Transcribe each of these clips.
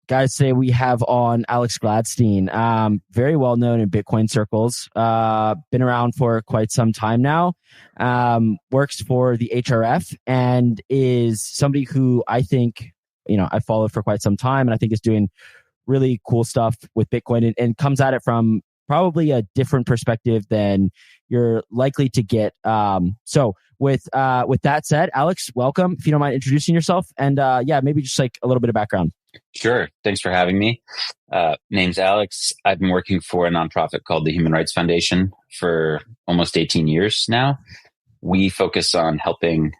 Guys, today we have on Alex Gladstein, very well known in Bitcoin circles, been around for quite some time now, works for the HRF, and is somebody who I think, I followed for quite some time, and I think is doing really cool stuff with Bitcoin and comes at it from probably a different perspective than you're likely to get. So with that said, Alex, welcome. If you don't mind introducing yourself and maybe just like a little bit of background. Sure. Thanks for having me. Name's Alex. I've been working for a nonprofit called the Human Rights Foundation for almost 18 years now. We focus on helping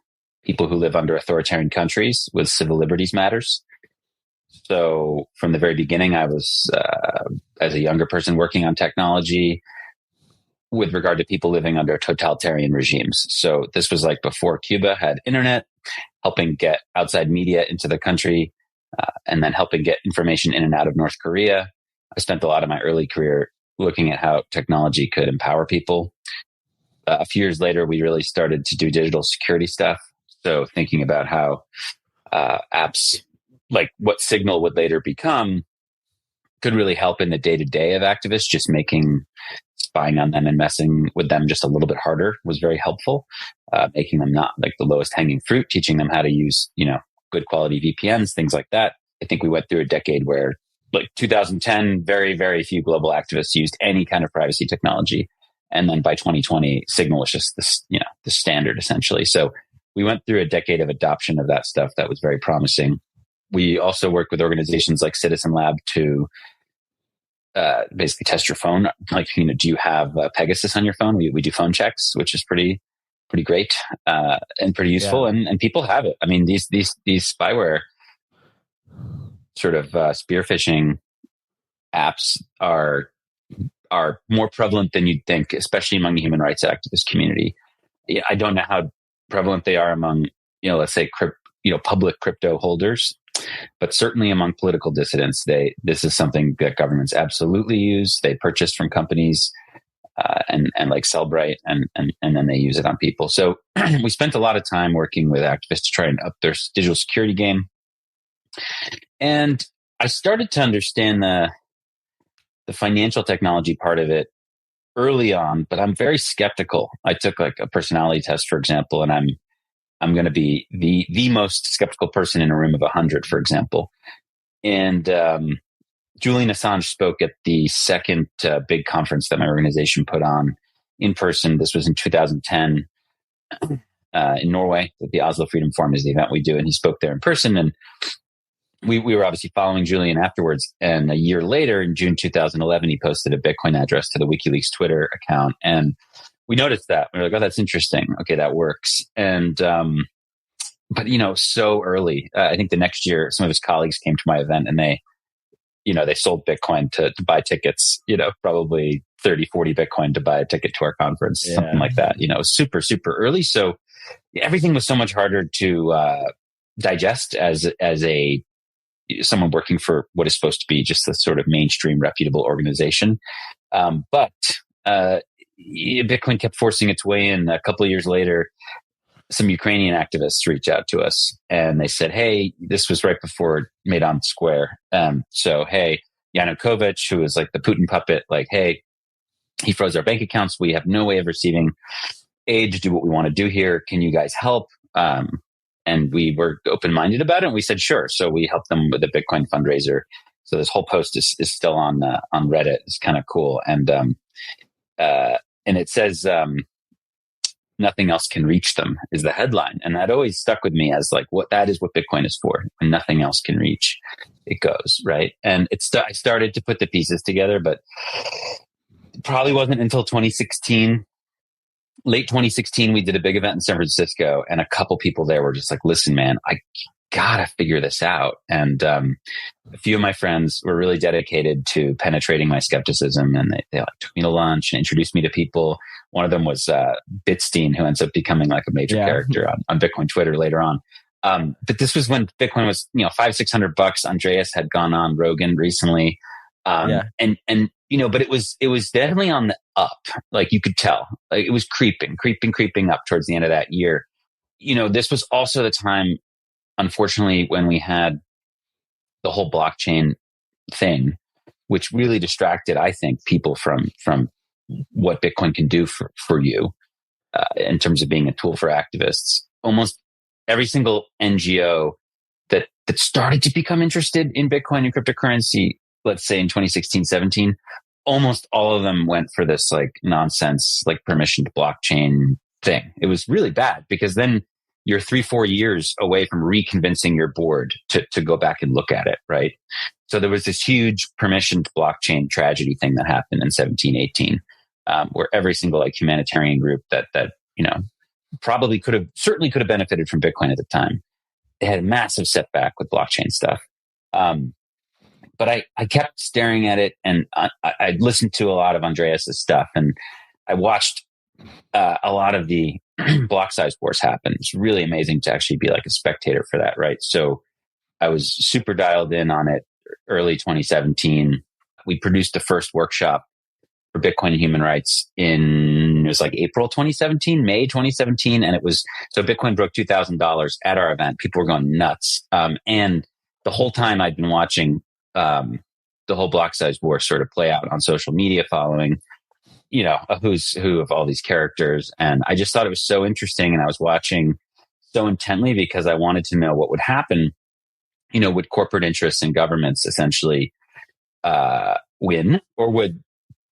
people who live under authoritarian countries with civil liberties matters. So from the very beginning, I was, as a younger person, working on technology with regard to people living under totalitarian regimes. So this was like before Cuba had internet, helping get outside media into the country, and then helping get information in and out of North Korea. I spent a lot of my early career looking at how technology could empower people. A few years later, we really started to do digital security stuff. So thinking about how apps, like what Signal would later become, could really help in the day-to-day of activists, just making spying on them and messing with them just a little bit harder was very helpful, making them not like the lowest hanging fruit, teaching them how to use, good quality VPNs, things like that. I think we went through a decade where, like 2010, very, very few global activists used any kind of privacy technology. And then by 2020, Signal was just the standard essentially. So we went through a decade of adoption of that stuff that was very promising. We also work with organizations like Citizen Lab to basically test your phone. Like, do you have Pegasus on your phone? We do phone checks, which is pretty great and pretty useful, and people have it. I mean, these spyware sort of spear phishing apps are more prevalent than you'd think, especially among the human rights activist community. I don't know how prevalent they are among, let's say, public crypto holders, but certainly among political dissidents, this is something that governments absolutely use. They purchase from companies. And like Cellbrite, and then they use it on people. So we spent a lot of time working with activists to try and up their digital security game. And I started to understand the financial technology part of it early on, but I'm very skeptical. I took like a personality test, for example, and I'm going to be the most skeptical person in a room of 100, for example. And Julian Assange spoke at the second big conference that my organization put on in person. This was in 2010 in Norway. The Oslo Freedom Forum is the event we do, and he spoke there in person. And we were obviously following Julian afterwards. And a year later, in June 2011, he posted a Bitcoin address to the WikiLeaks Twitter account, and we noticed that. We were like, "Oh, that's interesting. Okay, that works." And but so early. I think the next year, some of his colleagues came to my event, and they sold Bitcoin to buy tickets, probably 30, 40 Bitcoin to buy a ticket to our conference, something like that, super, super early. So everything was so much harder to digest as someone working for what is supposed to be just a sort of mainstream reputable organization. But Bitcoin kept forcing its way in. A couple of years later, some Ukrainian activists reached out to us and they said, "Hey, this was right before Maidan Square. So, hey, Yanukovych, who is like the Putin puppet, like, hey, he froze our bank accounts. We have no way of receiving aid to do what we want to do here. Can you guys help?" And we were open-minded about it. And we said, sure. So we helped them with a Bitcoin fundraiser. So this whole post is still on Reddit. It's kind of cool. And it says, "Nothing else can reach them" is the headline. And that always stuck with me as like, that is what Bitcoin is for. When nothing else can reach, it goes, right? And I started to put the pieces together, but it probably wasn't until 2016, late 2016, we did a big event in San Francisco, and a couple people there were just like, "Listen, man, I gotta figure this out." And a few of my friends were really dedicated to penetrating my skepticism, and they like took me to lunch and introduced me to people. One of them was Bitstein, who ends up becoming like a major character on Bitcoin Twitter later on. But this was when Bitcoin was, $500-600. Andreas had gone on Rogan recently. And but it was definitely on the up. Like you could tell, like it was creeping up towards the end of that year. This was also the time, unfortunately, when we had the whole blockchain thing, which really distracted, I think, people from what Bitcoin can do for you in terms of being a tool for activists. Almost every single NGO that started to become interested in Bitcoin and cryptocurrency, let's say in 2016, 17, almost all of them went for this like nonsense, like permissioned blockchain thing. It was really bad because then you're 3-4 years away from reconvincing your board to go back and look at it, right? So there was this huge permissioned blockchain tragedy thing that happened in 17, 18, where every single like humanitarian group that probably certainly could have benefited from Bitcoin at the time, they had a massive setback with blockchain stuff. But I kept staring at it, and I listened to a lot of Andreas's stuff, and I watched a lot of the block size wars happen. It's really amazing to actually be like a spectator for that, right? So I was super dialed in on it early 2017. We produced the first workshop for Bitcoin and human rights it was like April 2017, May 2017. And so Bitcoin broke $2,000 at our event. People were going nuts. And the whole time I'd been watching the whole block size war sort of play out on social media, following, a who's who of all these characters. And I just thought it was so interesting. And I was watching so intently because I wanted to know what would happen, would corporate interests and governments essentially win, or would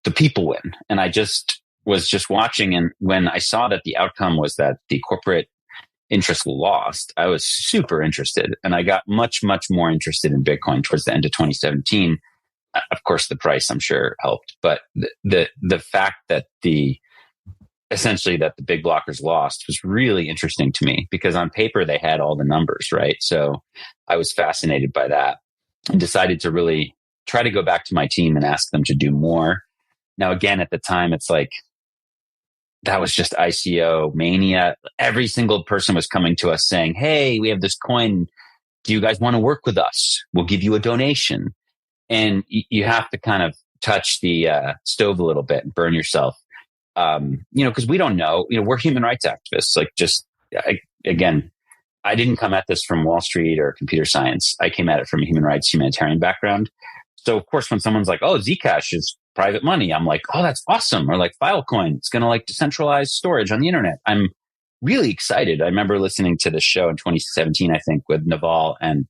the people win? And I was just watching. And when I saw that the outcome was that the corporate interest lost, I was super interested. And I got much, much more interested in Bitcoin towards the end of 2017. Of course, the price, I'm sure, helped. But the fact that essentially that the big blockers lost was really interesting to me, because on paper, they had all the numbers, right? So I was fascinated by that and decided to really try to go back to my team and ask them to do more. Now, again, at the time, it's like, that was just ICO mania. Every single person was coming to us saying, hey, we have this coin. Do you guys want to work with us? We'll give you a donation. And you have to kind of touch the stove a little bit and burn yourself. Because we don't know, we're human rights activists. Like again, I didn't come at this from Wall Street or computer science. I came at it from a human rights humanitarian background. So of course, when someone's like, oh, Zcash is private money, I'm like, oh, that's awesome. Or like Filecoin, it's going to like decentralize storage on the internet. I'm really excited. I remember listening to this show in 2017, I think, with Naval and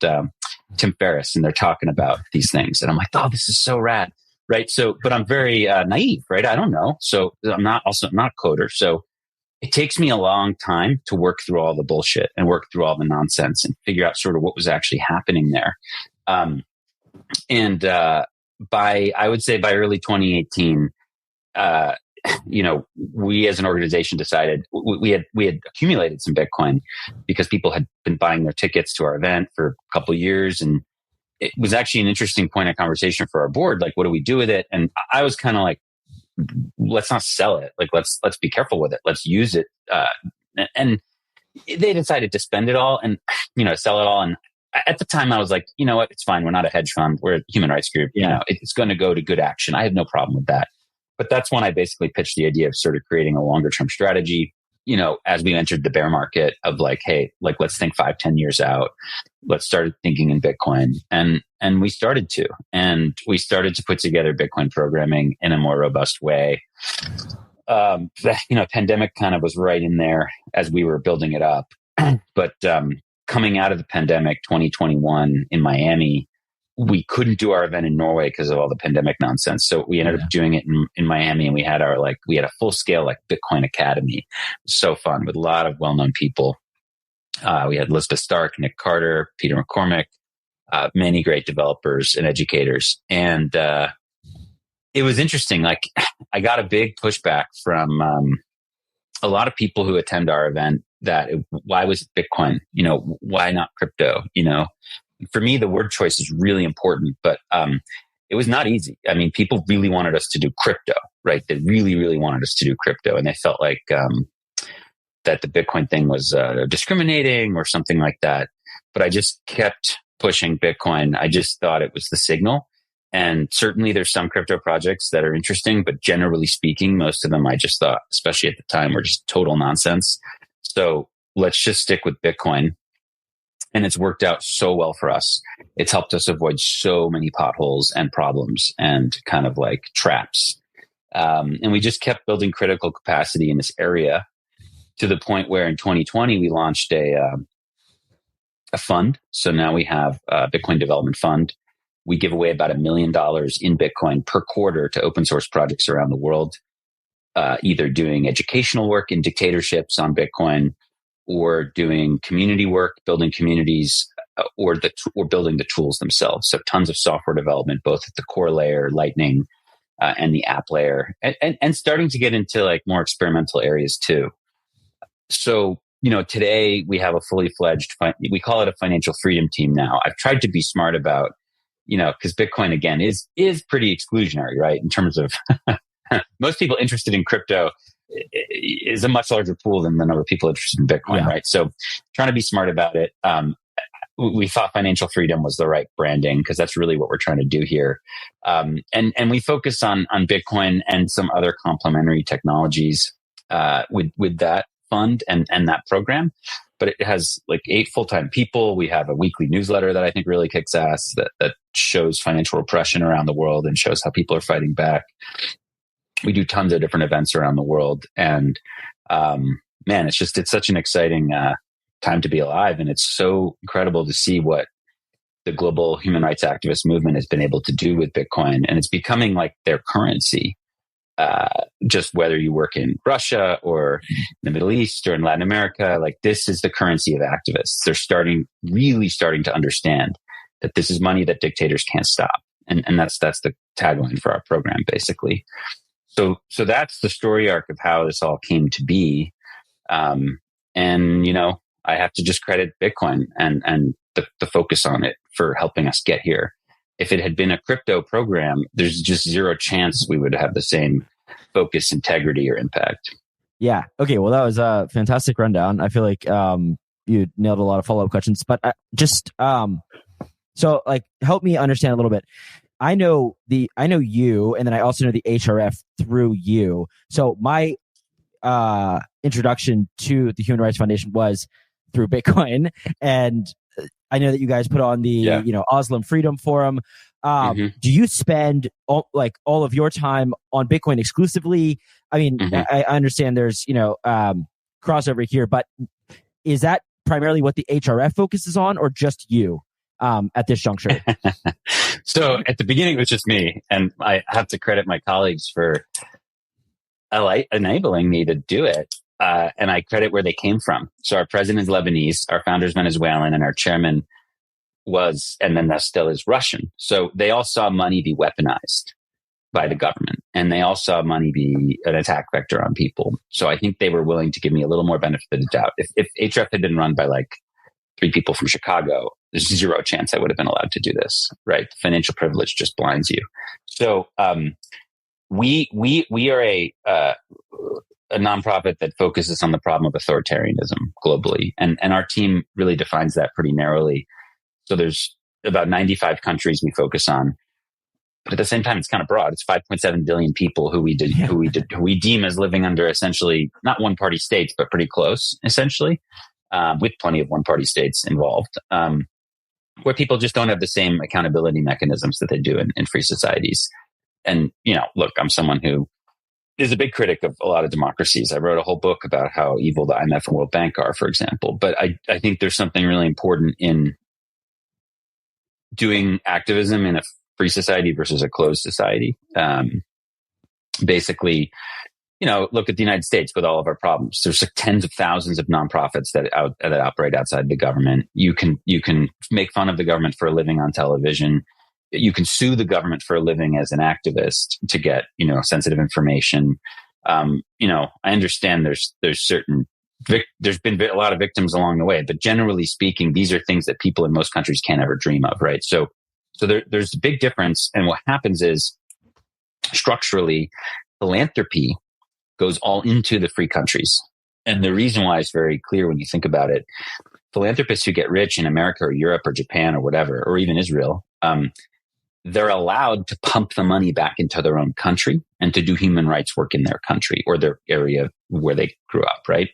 Tim Ferriss, and they're talking about these things. And I'm like, oh, this is so rad. Right. So, but I'm very naive, right? I don't know. So I'm not coder. So it takes me a long time to work through all the bullshit and work through all the nonsense and figure out sort of what was actually happening there. I would say by early 2018, we as an organization decided we had accumulated some Bitcoin because people had been buying their tickets to our event for a couple of years. And it was actually an interesting point of conversation for our board. Like, what do we do with it? And I was kind of like, let's not sell it. Like, let's be careful with it. Let's use it. And they decided to spend it all and, sell it all. And at the time I was like, you know what? It's fine. We're not a hedge fund. We're a human rights group. Yeah. It's going to go to good action. I have no problem with that. But that's when I basically pitched the idea of sort of creating a longer term strategy, as we entered the bear market, of like, hey, like, let's think 5-10 years out. Let's start thinking in Bitcoin. And we started to put together Bitcoin programming in a more robust way. Pandemic kind of was right in there as we were building it up. But coming out of the pandemic, 2021 in Miami, we couldn't do our event in Norway because of all the pandemic nonsense. So we ended up doing it in Miami, and we had a full scale like Bitcoin Academy. It was so fun with a lot of well-known people. We had Elizabeth Stark, Nick Carter, Peter McCormick, many great developers and educators. And it was interesting. Like, I got a big pushback from a lot of people who attend our event why was it Bitcoin? Why not crypto? For me, the word choice is really important, but it was not easy. I mean, people really wanted us to do crypto, right? They really, really wanted us to do crypto. And they felt like that the Bitcoin thing was discriminating or something like that. But I just kept pushing Bitcoin. I just thought it was the signal. And certainly there's some crypto projects that are interesting, but generally speaking, most of them I just thought, especially at the time, were just total nonsense. So let's just stick with Bitcoin. And it's worked out so well for us. It's helped us avoid so many potholes and problems and kind of like traps. And we just kept building critical capacity in this area to the point where in 2020, we launched a fund. So now we have a Bitcoin Development Fund. We give away about $1 million in Bitcoin per quarter to open source projects around the world, either doing educational work in dictatorships on Bitcoin or doing community work, building communities, or building the tools themselves. So tons of software development, both at the core layer, Lightning, and the app layer, and starting to get into like more experimental areas too. So, today we have a fully fledged, we call it a financial freedom team now. I've tried to be smart about, because Bitcoin again is pretty exclusionary, right? In terms of most people interested in crypto is a much larger pool than the number of people interested in Bitcoin, right? So trying to be smart about it. We thought financial freedom was the right branding because that's really what we're trying to do here. And we focus on Bitcoin and some other complementary technologies with that fund and that program. But it has like 8 full-time people. We have a weekly newsletter that I think really kicks ass that shows financial repression around the world and shows how people are fighting back. We do tons of different events around the world. And man, it's such an exciting time to be alive. And it's so incredible to see what the global human rights activist movement has been able to do with Bitcoin. And it's becoming like their currency. Just whether you work in Russia or the Middle East or in Latin America, like this is the currency of activists. They're really starting to understand that this is money that dictators can't stop. And that's the tagline for our program, basically. So that's the story arc of how this all came to be. And, I have to just credit Bitcoin and the focus on it for helping us get here. If it had been a crypto program, there's just zero chance we would have the same focus, integrity, or impact. Yeah. Okay. Well, that was a fantastic rundown. I feel like you nailed a lot of follow-up questions, but so like help me understand a little bit. I know you, and then I also know the HRF through you. So my introduction to the Human Rights Foundation was through Bitcoin, and I know that you guys put on the Oslo Freedom Forum. Do you spend all of your time on Bitcoin exclusively? I mean, I understand there's crossover here, but is that primarily what the HRF focuses on, or just you at this juncture? So at the beginning, it was just me, and I have to credit my colleagues for enabling me to do it. And I credit where they came from. So our president is Lebanese, our founder is Venezuelan, and our chairman was, and then that still is, Russian. So they all saw money be weaponized by the government, and they all saw money be an attack vector on people. So I think they were willing to give me a little more benefit of the doubt. If HRF had been run by like 3 people from Chicago, there's zero chance I would have been allowed to do this, right? Financial privilege just blinds you. So we are a nonprofit that focuses on the problem of authoritarianism globally. And our team really defines that pretty narrowly. So there's about 95 countries we focus on, but at the same time, it's kind of broad. It's 5.7 billion people who we deem as living under essentially not one party states, but pretty close, essentially, with plenty of one party states involved, where people just don't have the same accountability mechanisms that they do in free societies. And, look, I'm someone who is a big critic of a lot of democracies. I wrote a whole book about how evil the IMF and World Bank are, for example. But I think there's something really important in doing activism in a free society versus a closed society. Basically, look at the United States with all of our problems. There's like tens of thousands of nonprofits that operate outside the government. You can make fun of the government for a living on television. You can sue the government for a living as an activist to get, sensitive information. I understand there's been a lot of victims along the way, but generally speaking, these are things that people in most countries can't ever dream of, right? So there's a big difference. And what happens is structurally, philanthropy goes all into the free countries. And the reason why is very clear when you think about it. Philanthropists who get rich in America or Europe or Japan or whatever, or even Israel, they're allowed to pump the money back into their own country and to do human rights work in their country or their area where they grew up, right?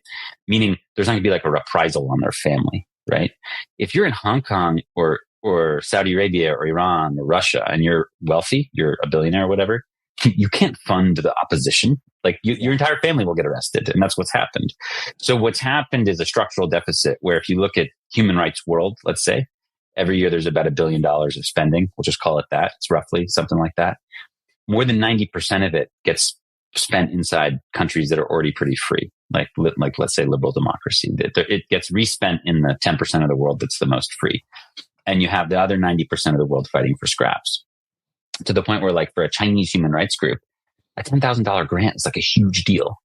Meaning there's not going to be like a reprisal on their family. right? If you're in Hong Kong or Saudi Arabia or Iran or Russia and you're wealthy, you're a billionaire or whatever, you can't fund the opposition. Like your entire family will get arrested. And that's what's happened. So what's happened is a structural deficit where if you look at human rights world, let's say, every year there's about $1 billion of spending. We'll just call it that. It's roughly something like that. More than 90% of it gets spent inside countries that are already pretty free, like let's say liberal democracy. It gets respent in the 10% of the world that's the most free. And you have the other 90% of the world fighting for scraps, to the point where, like, for a Chinese human rights group, a $10,000 grant is like a huge deal.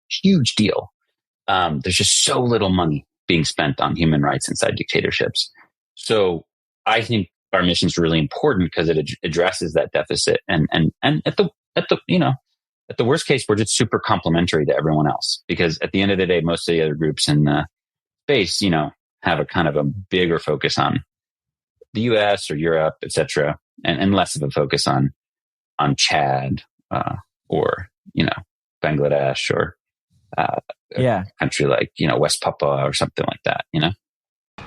There's just so little money being spent on human rights inside dictatorships. So I think our mission is really important because it addresses that deficit. And at the worst case, we're just super complementary to everyone else, because at the end of the day, most of the other groups in the space, have a kind of a bigger focus on the US or Europe, etc., and less of a focus on Chad, or, Bangladesh, or, a country like, West Papua or something like that,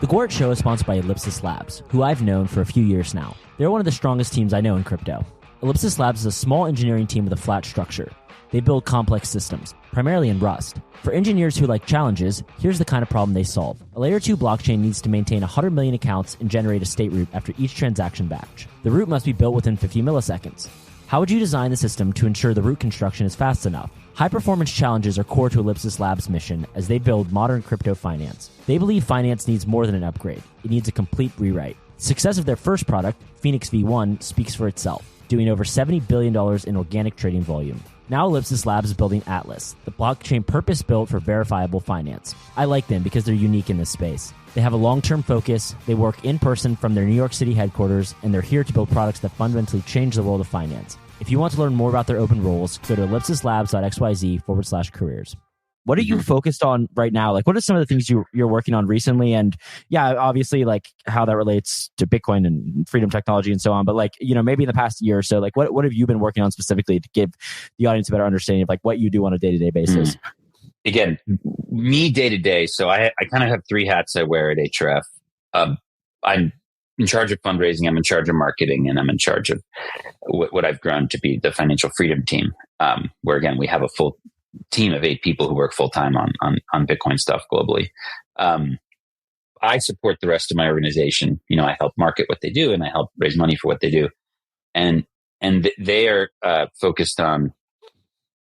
The Gwart Show is sponsored by Ellipsis Labs, who I've known for a few years now. They're one of the strongest teams I know in crypto. Ellipsis Labs is a small engineering team with a flat structure. They build complex systems, primarily in Rust. For engineers who like challenges, here's the kind of problem they solve. A layer 2 blockchain needs to maintain 100 million accounts and generate a state root after each transaction batch. The root must be built within 50 milliseconds. How would you design the system to ensure the root construction is fast enough? High-performance challenges are core to Ellipsis Labs' mission as they build modern crypto finance. They believe finance needs more than an upgrade. It needs a complete rewrite. Success of their first product, Phoenix V1, speaks for itself, doing over $70 billion in organic trading volume. Now Ellipsis Labs is building Atlas, the blockchain purpose-built for verifiable finance. I like them because they're unique in this space. They have a long-term focus, they work in person from their New York City headquarters, and they're here to build products that fundamentally change the world of finance. If you want to learn more about their open roles, go to ellipsislabs.xyz/careers. What are you focused on right now? Like, what are some of the things you're working on recently? And yeah, obviously, like how that relates to Bitcoin and freedom technology and so on. But like, maybe in the past year or so, like what have you been working on specifically to give the audience a better understanding of like what you do on a day-to-day basis? Again, me day to day. So I kind of have three hats I wear at HRF. I'm in charge of fundraising, I'm in charge of marketing, and I'm in charge of what I've grown to be the financial freedom team, where again, we have a full team of 8 people who work full time on Bitcoin stuff globally. I support the rest of my organization. I help market what they do, and I help raise money for what they do. And they are focused on,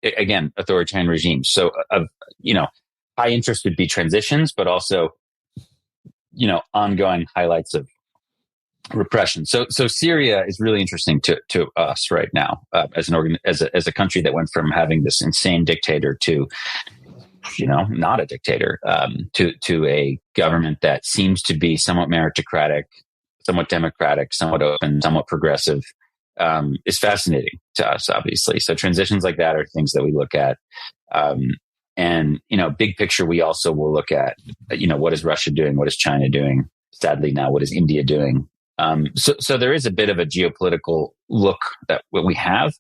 again, authoritarian regimes. So, high interest would be transitions, but also, ongoing highlights of repression. So Syria is really interesting to us right now, as a country that went from having this insane dictator to, not a dictator, to a government that seems to be somewhat meritocratic, somewhat democratic, somewhat open, somewhat progressive, is fascinating to us, obviously. So transitions like that are things that we look at. And, big picture, we also will look at, what is Russia doing? What is China doing? Sadly, now, what is India doing? So there is a bit of a geopolitical look that we have,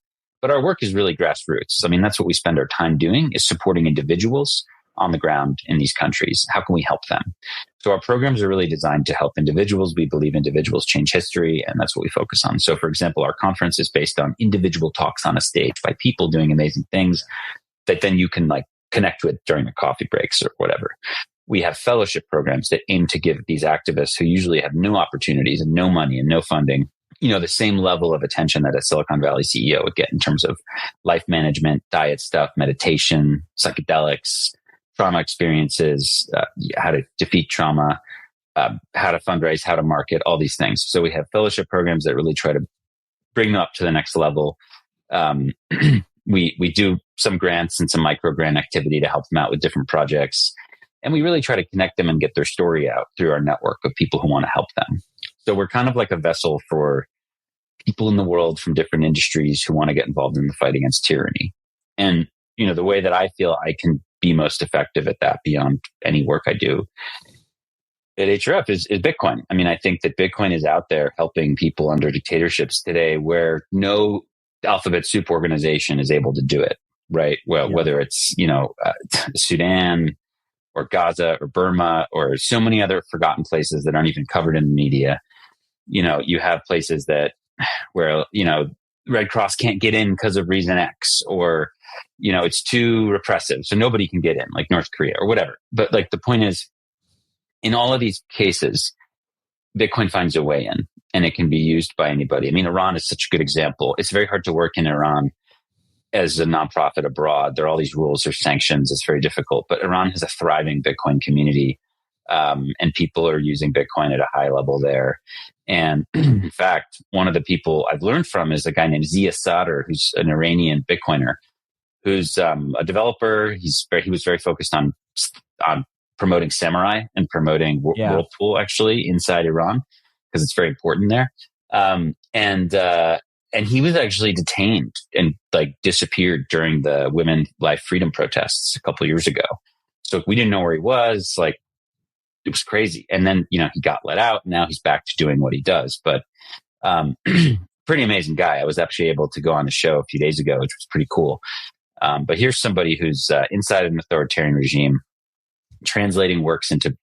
but our work is really grassroots. I mean, that's what we spend our time doing, is supporting individuals on the ground in these countries. How can we help them? So our programs are really designed to help individuals. We believe individuals change history, and that's what we focus on. So for example, our conference is based on individual talks on a stage by people doing amazing things that then you can connect with during the coffee breaks or whatever. We have fellowship programs that aim to give these activists who usually have no opportunities and no money and no funding, the same level of attention that a Silicon Valley CEO would get in terms of life management, diet stuff, meditation, psychedelics, trauma experiences, how to defeat trauma, how to fundraise, how to market, all these things. So we have fellowship programs that really try to bring them up to the next level. We do some grants and some micro grant activity to help them out with different projects. And we really try to connect them and get their story out through our network of people who want to help them. So we're kind of like a vessel for people in the world from different industries who want to get involved in the fight against tyranny. And, the way that I feel I can be most effective at that beyond any work I do at HRF is Bitcoin. I mean, I think that Bitcoin is out there helping people under dictatorships today where no alphabet soup organization is able to do it, right? Well, whether it's, Sudan, or Gaza or Burma or so many other forgotten places that aren't even covered in the media. You have places where Red Cross can't get in because of reason X, or it's too repressive, so nobody can get in, like North Korea or whatever. But like the point is, in all of these cases, Bitcoin finds a way in, and it can be used by anybody. I mean, Iran is such a good example. It's very hard to work in Iran as a nonprofit abroad. There are all these rules, there's sanctions. It's very difficult. But Iran has a thriving Bitcoin community, and people are using Bitcoin at a high level there. And in fact, one of the people I've learned from is a guy named Zia Sadr, who's an Iranian Bitcoiner, who's a developer. He was very focused on promoting Samurai and promoting Whirlpool actually inside Iran, because it's very important there. And he was actually detained and like disappeared during the Women Life Freedom protests a couple of years ago. So we didn't know where he was. Like, it was crazy. And then, he got let out, and now he's back to doing what he does. But pretty amazing guy. I was actually able to go on the show a few days ago, which was pretty cool. But here's somebody who's inside an authoritarian regime, translating works into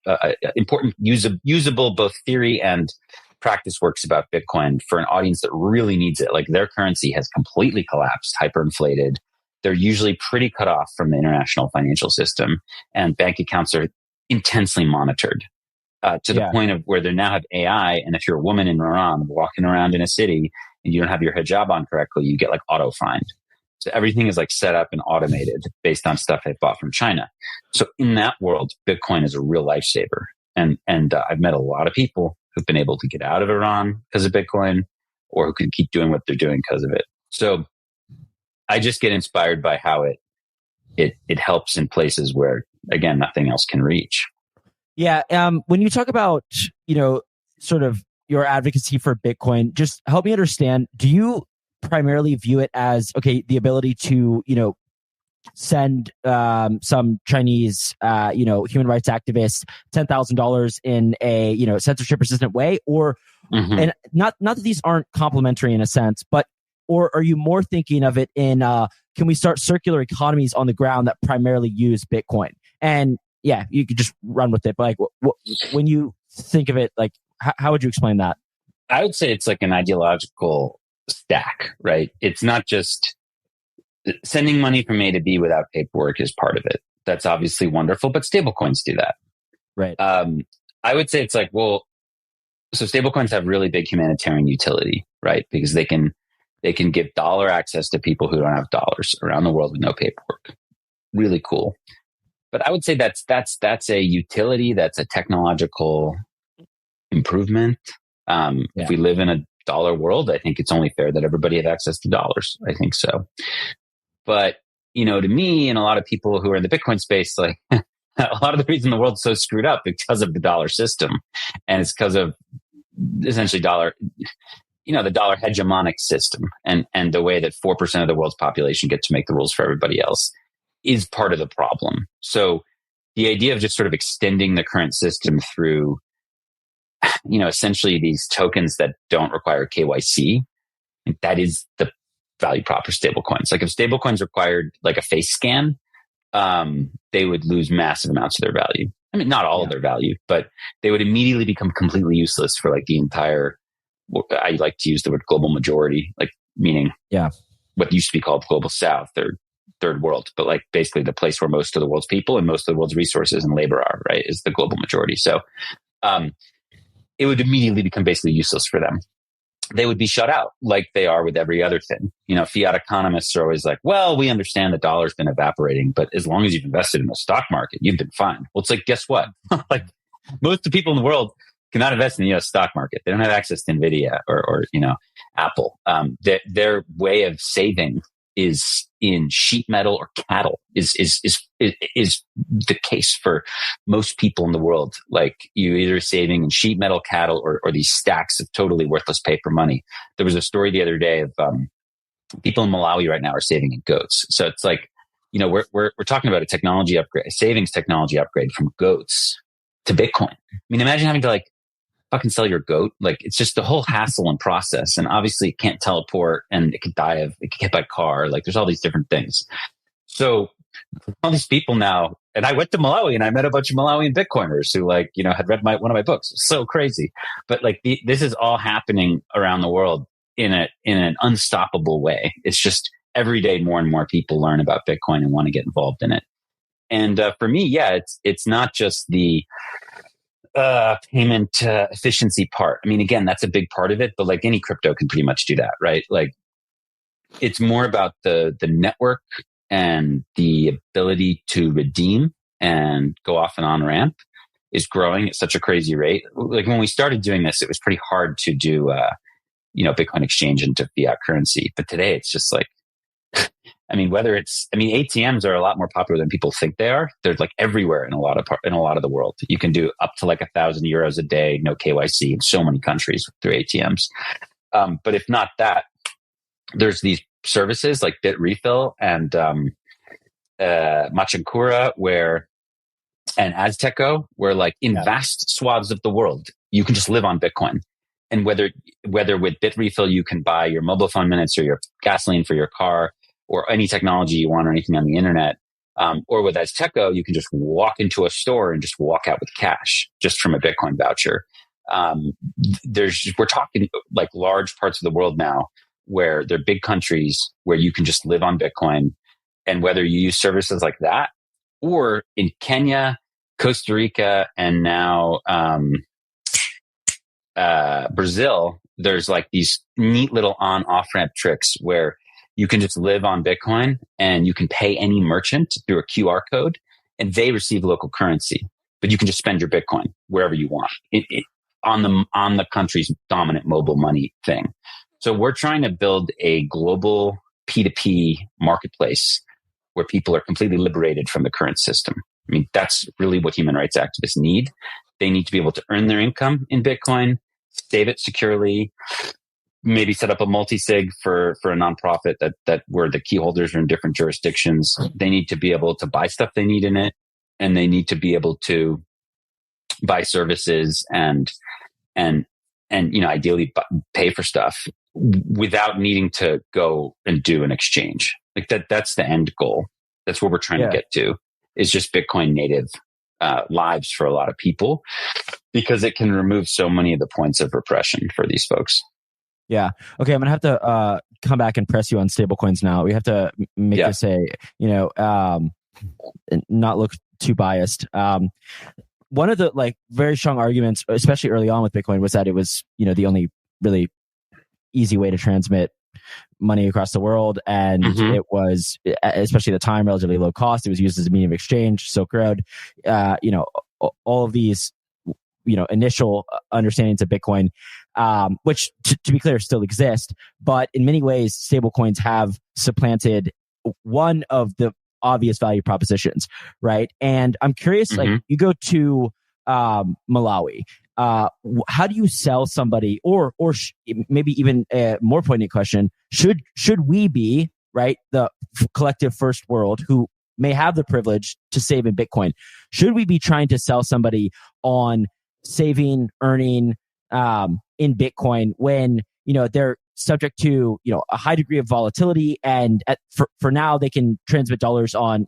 important, usable both theory and practice works about Bitcoin for an audience that really needs it. Like, their currency has completely collapsed, hyperinflated. They're usually pretty cut off from the international financial system, and bank accounts are intensely monitored to the point of where they now have AI. And if you're a woman in Iran walking around in a city and you don't have your hijab on correctly, you get like auto fined. So everything is like set up and automated based on stuff they bought from China. So in that world, Bitcoin is a real lifesaver. And I've met a lot of people who've been able to get out of Iran because of Bitcoin, or who can keep doing what they're doing because of it. So I just get inspired by how it helps in places where, again, nothing else can reach. Yeah. When you talk about, sort of your advocacy for Bitcoin, just help me understand, do you primarily view it as, okay, the ability to, send some Chinese, human rights activists $10,000 in a, censorship resistant way, or, and not that these aren't complementary in a sense, but, or are you more thinking of it in, can we start circular economies on the ground that primarily use Bitcoin? And yeah, you could just run with it. But like, when you think of it, like, how would you explain that? I would say it's like an ideological stack, right? It's not just sending money from A to B without paperwork is part of it. That's obviously wonderful, but stablecoins do that. Right. I would say it's like, well, so stablecoins have really big humanitarian utility, right? Because they can give dollar access to people who don't have dollars around the world with no paperwork. Really cool. But I would say that's a utility. That's a technological improvement. If we live in a dollar world, I think it's only fair that everybody have access to dollars. I think so. But, to me and a lot of people who are in the Bitcoin space, like a lot of the reason the world's so screwed up because of the dollar system. And it's because of essentially the dollar hegemonic system and the way that 4% of the world's population get to make the rules for everybody else is part of the problem. So the idea of just sort of extending the current system through, essentially these tokens that don't require KYC, that is the value prop for stablecoins. Like, if stablecoins required like a face scan, they would lose massive amounts of their value. I mean, not all of their value, but they would immediately become completely useless for like the entire, I like to use the word global majority, like meaning what used to be called global south or third world, but like basically the place where most of the world's people and most of the world's resources and labor are, right, is the global majority. So it would immediately become basically useless for them. They would be shut out like they are with every other thing. Fiat economists are always like, well, we understand the dollar's been evaporating, but as long as you've invested in the stock market, you've been fine. Well, it's like, guess what? Like, most of the people in the world cannot invest in the U.S. stock market. They don't have access to NVIDIA or Apple. Their way of saving is in sheet metal or cattle is the case for most people in the world. Like, you're either saving in sheet metal, cattle, or these stacks of totally worthless paper money. There was a story the other day of people in Malawi right now are saving in goats. So it's like, we're talking about a technology upgrade, a savings technology upgrade from goats to Bitcoin. I mean, imagine having to like fucking sell your goat. Like, it's just the whole hassle and process. And obviously it can't teleport, and it could get hit by a car. Like, there's all these different things. So all these people now, and I went to Malawi and I met a bunch of Malawian Bitcoiners who had read one of my books. It's so crazy. But this is all happening around the world in an unstoppable way. It's just every day more and more people learn about Bitcoin and want to get involved in it. And for me, yeah, it's not just the payment efficiency part. I mean, again, that's a big part of it, but like any crypto can pretty much do that, right? Like it's more about the network and the ability to redeem and go off and on ramp is growing at such a crazy rate. Like when we started doing this, it was pretty hard to do, Bitcoin exchange into fiat currency. But today it's just like, ATMs are a lot more popular than people think they are. They're like everywhere in a lot of the world. You can do up to like €1,000 a day, no KYC in so many countries through ATMs. But if not that, there's these services like BitRefill and Machankura and Azteco, where like in vast swaths of the world, you can just live on Bitcoin. And whether with BitRefill, you can buy your mobile phone minutes or your gasoline for your car or any technology you want or anything on the internet. Or with Azteco, you can just walk into a store and just walk out with cash just from a Bitcoin voucher. We're talking like large parts of the world now where they're big countries where you can just live on Bitcoin. And whether you use services like that or in Kenya, Costa Rica, and now Brazil, there's like these neat little on-off ramp tricks where you can just live on Bitcoin and you can pay any merchant through a QR code and they receive local currency, but you can just spend your Bitcoin wherever you want on the country's dominant mobile money thing. So we're trying to build a global P2P marketplace where people are completely liberated from the current system. I mean, that's really what human rights activists need. They need to be able to earn their income in Bitcoin, save it securely, maybe set up a multi-sig for a nonprofit that where the key holders are in different jurisdictions. They need to be able to buy stuff they need in it, and they need to be able to buy services and ideally pay for stuff without needing to go and do an exchange. Like that's the end goal. That's what we're trying to get to, is just Bitcoin native lives for a lot of people, because it can remove so many of the points of repression for these folks. Yeah. Okay. I'm going to have to come back and press you on stablecoins now. We have to make this not look too biased. One of the like very strong arguments, especially early on with Bitcoin, was that it was, the only really easy way to transmit money across the world. And it was, especially at the time, relatively low cost. It was used as a medium of exchange, Silk Road, all of these, initial understandings of Bitcoin, which to be clear still exist, but in many ways, stablecoins have supplanted one of the obvious value propositions, right? And I'm curious, like you go to Malawi, how do you sell somebody, or maybe even a more poignant question, should we be, right, the collective first world who may have the privilege to save in Bitcoin, should we be trying to sell somebody on saving, earning in Bitcoin when they're subject to a high degree of volatility, and for now they can transmit dollars on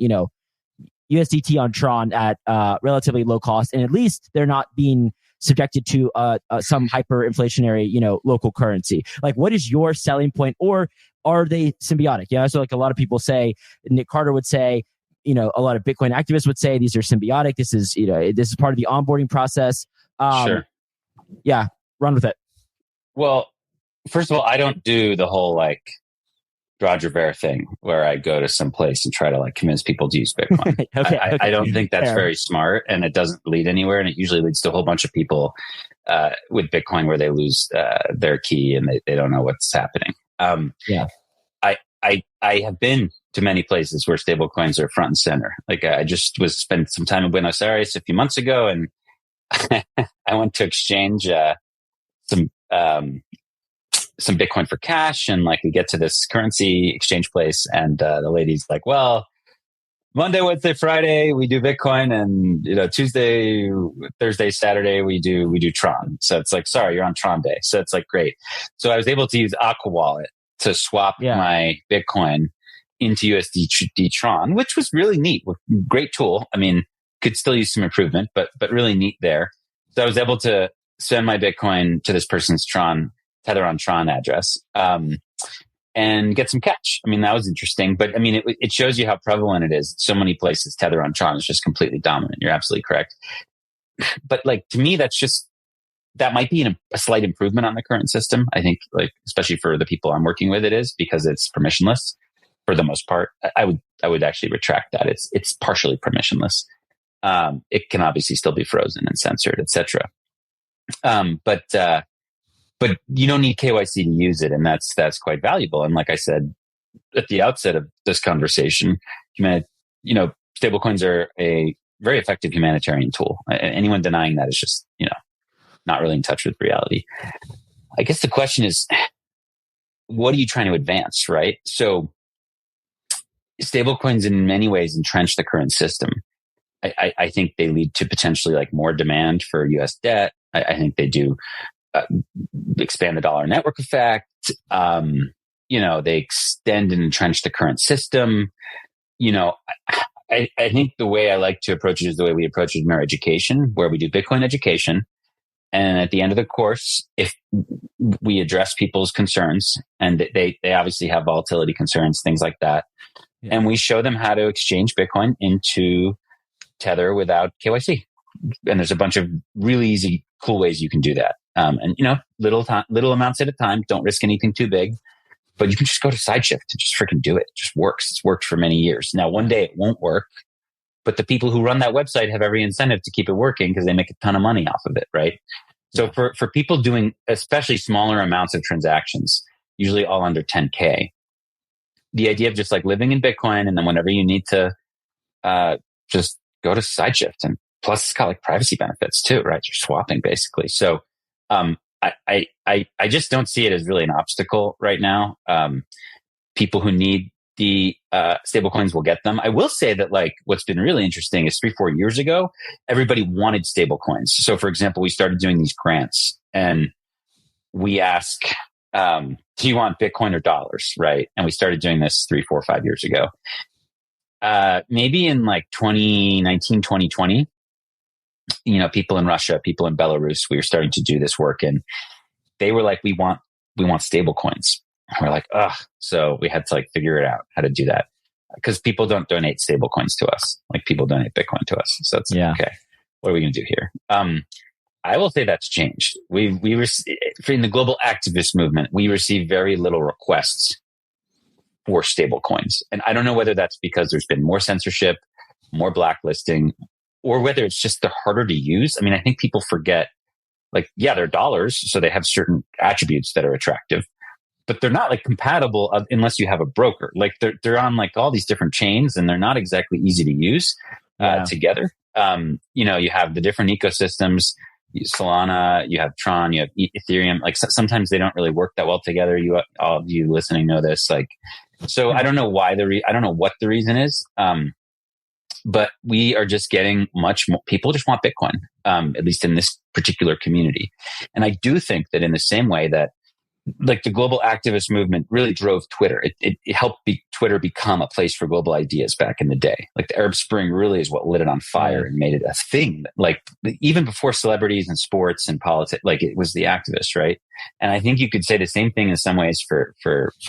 USDT on Tron at relatively low cost, and at least they're not being subjected to some hyperinflationary local currency? Like, what is your selling point, or are they symbiotic? So like a lot of people say, Nick Carter would say, a lot of Bitcoin activists would say these are symbiotic. This is part of the onboarding process. Sure. Yeah, run with it. Well, first of all, I don't do the whole like Roger Ver thing where I go to some place and try to like convince people to use Bitcoin. Okay. I don't think that's very smart, and it doesn't lead anywhere. And it usually leads to a whole bunch of people with Bitcoin where they lose their key and they don't know what's happening. I have been to many places where stablecoins are front and center. Like I just spent some time in Buenos Aires a few months ago, and I went to exchange some Bitcoin for cash, and like we get to this currency exchange place, and the lady's like, well, Monday, Wednesday, Friday we do Bitcoin, and Tuesday, Thursday, Saturday we do Tron. So it's like, sorry, you're on Tron Day. So it's like, great. So I was able to use Aqua Wallet to swap my Bitcoin into USD Tron, which was really neat. Great tool. I mean, could still use some improvement, but really neat there. So I was able to send my Bitcoin to this person's Tether on Tron address, and get some cash. I mean, that was interesting, but I mean, it shows you how prevalent it is. So many places Tether on Tron is just completely dominant. You're absolutely correct. But like, to me, that might be a slight improvement on the current system. I think, like, especially for the people I'm working with, it is, because it's permissionless for the most part. I would actually retract that. It's partially permissionless. It can obviously still be frozen and censored, etc. But you don't need KYC to use it, and that's quite valuable. And like I said at the outset of this conversation, stablecoins are a very effective humanitarian tool. Anyone denying that is just, not really in touch with reality. I guess the question is, what are you trying to advance, right? So stablecoins in many ways entrench the current system. I think they lead to potentially like more demand for US debt. I think they do expand the dollar network effect. They extend and entrench the current system. I think the way I like to approach it is the way we approach it in our education, where we do Bitcoin education. And at the end of the course, if we address people's concerns, and they obviously have volatility concerns, things like that, and we show them how to exchange Bitcoin into Tether without KYC. And there's a bunch of really easy, cool ways you can do that. Little amounts at a time. Don't risk anything too big. But you can just go to SideShift and just freaking do it. It just works. It's worked for many years. Now, one day it won't work, but the people who run that website have every incentive to keep it working because they make a ton of money off of it, right? So for people doing especially smaller amounts of transactions, usually all under 10K, the idea of just like living in Bitcoin, and then whenever you need to just go to SideShift, and plus it's got like privacy benefits too, right? You're swapping basically. So I just don't see it as really an obstacle right now. People who need the stablecoins will get them. I will say that like what's been really interesting is 3-4 years ago, everybody wanted stablecoins. So for example, we started doing these grants, and we ask, do you want Bitcoin or dollars? Right. And we started doing this 3, 4, 5 years ago. Maybe in like 2019, 2020, people in Russia, people in Belarus, we were starting to do this work, and they were like, we want stable coins. And we're like, ugh. So we had to like figure it out how to do that, because people don't donate stable coins to us. Like, people donate Bitcoin to us. So it's okay. What are we going to do here? I will say that's changed. In the global activist movement, we receive very little requests for stable coins. And I don't know whether that's because there's been more censorship, more blacklisting, or whether it's just they're harder to use. I mean, I think people forget, like, they're dollars, so they have certain attributes that are attractive, but they're not like compatible unless you have a broker. Like they're on like all these different chains, and they're not exactly easy to use together. You have the different ecosystems, Solana, you have Tron, you have Ethereum. Like sometimes they don't really work that well together. All of you listening know this. Like, so I don't know why I don't know what the reason is. But we are just getting much more. People just want Bitcoin, at least in this particular community. And I do think that in the same way that like the global activist movement really drove Twitter. It helped Twitter become a place for global ideas back in the day. Like the Arab Spring really is what lit it on fire and made it a thing. Like even before celebrities and sports and politics, like it was the activists, right? And I think you could say the same thing in some ways for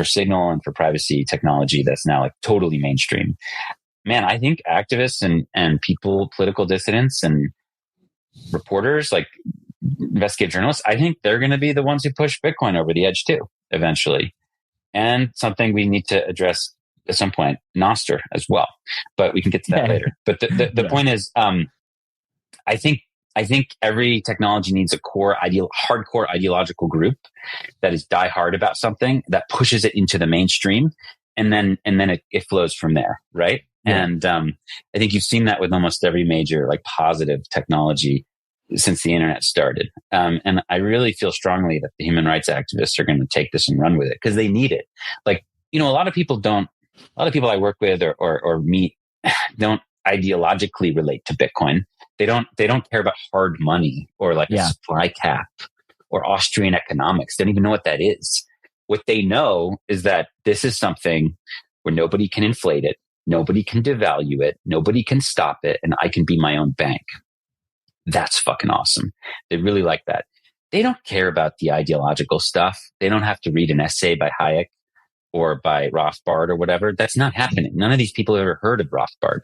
Signal and for privacy technology that's now like totally mainstream. Man, I think activists and people, political dissidents and reporters, like investigative journalists, I think they're going to be the ones who push Bitcoin over the edge too, eventually. And something we need to address at some point, Nostr as well. But we can get to that later. But the point is, I think every technology needs a hardcore ideological group that is diehard about something that pushes it into the mainstream, and then it flows from there, right? Yeah. And I think you've seen that with almost every major like positive technology since the internet started. And I really feel strongly that the human rights activists are going to take this and run with it because they need it. Like, a lot of people I work with or meet don't ideologically relate to Bitcoin. They don't care about hard money or like a supply cap or Austrian economics. They don't even know what that is. What they know is that this is something where nobody can inflate it, nobody can devalue it, nobody can stop it, and I can be my own bank. That's fucking awesome. They really like that. They don't care about the ideological stuff. They don't have to read an essay by Hayek or by Rothbard or whatever. That's not happening. None of these people have ever heard of Rothbard.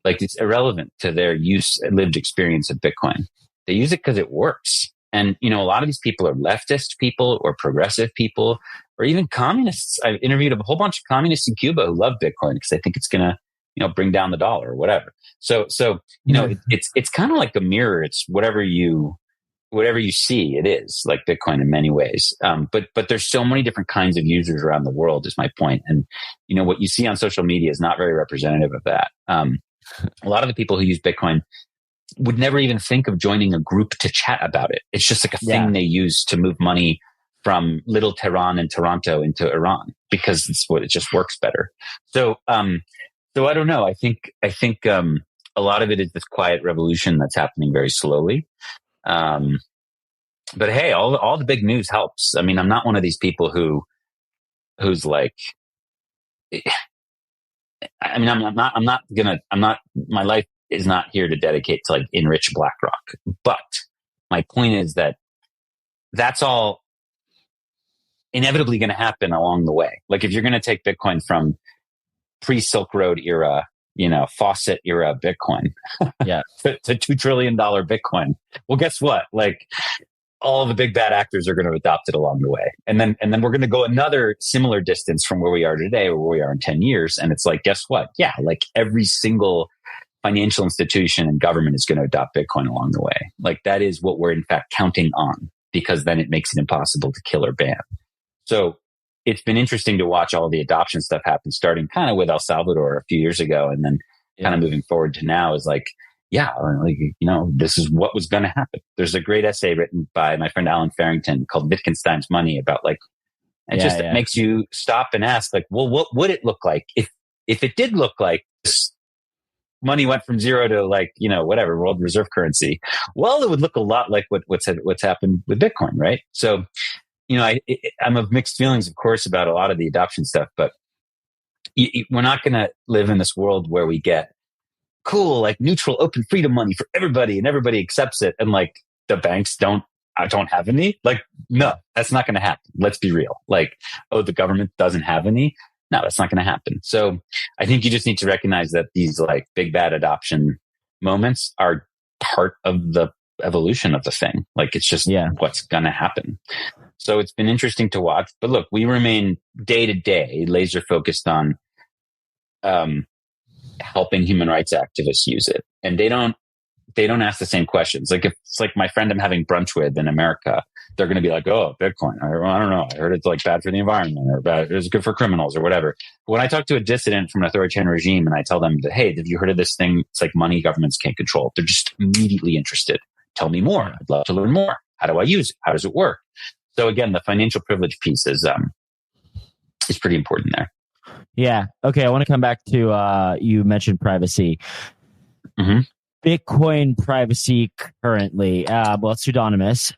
Like, it's irrelevant to their use and lived experience of Bitcoin. They use it because it works. And, you know, a lot of these people are leftist people or progressive people or even communists. I've interviewed a whole bunch of communists in Cuba who love Bitcoin because they think it's going to, you know, bring down the dollar or whatever. So, you know, it's kind of like a mirror. It's whatever you see, it is like Bitcoin in many ways. But there's so many different kinds of users around the world is my point. And, you know, what you see on social media is not very representative of that. A lot of the people who use Bitcoin would never even think of joining a group to chat about it. It's just like a thing they use to move money from little Tehran and Toronto into Iran because it just works better. So I don't know. I think a lot of it is this quiet revolution that's happening very slowly. But hey, all the big news helps. I mean, I'm not one of these people who's like, I mean, my life is not here to dedicate to like enrich BlackRock. But my point is that that's all inevitably going to happen along the way. Like if you're going to take Bitcoin from pre-Silk Road era, you know, faucet era Bitcoin to $2 trillion Bitcoin. Well, guess what? Like all the big bad actors are going to adopt it along the way. And then we're going to go another similar distance from where we are today or where we are in 10 years. And it's like, guess what? Yeah. Like every single financial institution and government is going to adopt Bitcoin along the way. Like that is what we're in fact counting on because then it makes it impossible to kill or ban. So it's been interesting to watch all the adoption stuff happen, starting kind of with El Salvador a few years ago, and then kind of moving forward to now is like, like, you know, this is what was going to happen. There's a great essay written by my friend Alan Farrington called Wittgenstein's Money about like, it makes you stop and ask like, well, what would it look like if it did look like this money went from zero to like, you know, whatever world reserve currency? Well, it would look a lot like what's happened with Bitcoin, right? So, you know, I'm of mixed feelings, of course, about a lot of the adoption stuff, but we're not going to live in this world where we get cool, like neutral, open freedom money for everybody and everybody accepts it. And like the banks don't have any. Like, no, that's not going to happen. Let's be real. Like, oh, the government doesn't have any. No, that's not going to happen. So I think you just need to recognize that these like big bad adoption moments are part of the evolution of the thing. Like it's just what's going to happen. So it's been interesting to watch, but look, we remain day to day laser focused on helping human rights activists use it, and they don't ask the same questions. Like if it's like my friend I'm having brunch with in America, they're going to be like, "Oh, Bitcoin. I don't know. I heard it's like bad for the environment or bad. It's good for criminals or whatever." But when I talk to a dissident from an authoritarian regime and I tell them that, "Hey, have you heard of this thing? It's like money governments can't control." They're just immediately interested. Tell me more. I'd love to learn more. How do I use it? How does it work? So again, the financial privilege piece is pretty important there. Yeah. Okay. I want to come back to you mentioned privacy. Mm-hmm. Bitcoin privacy currently, well, it's pseudonymous.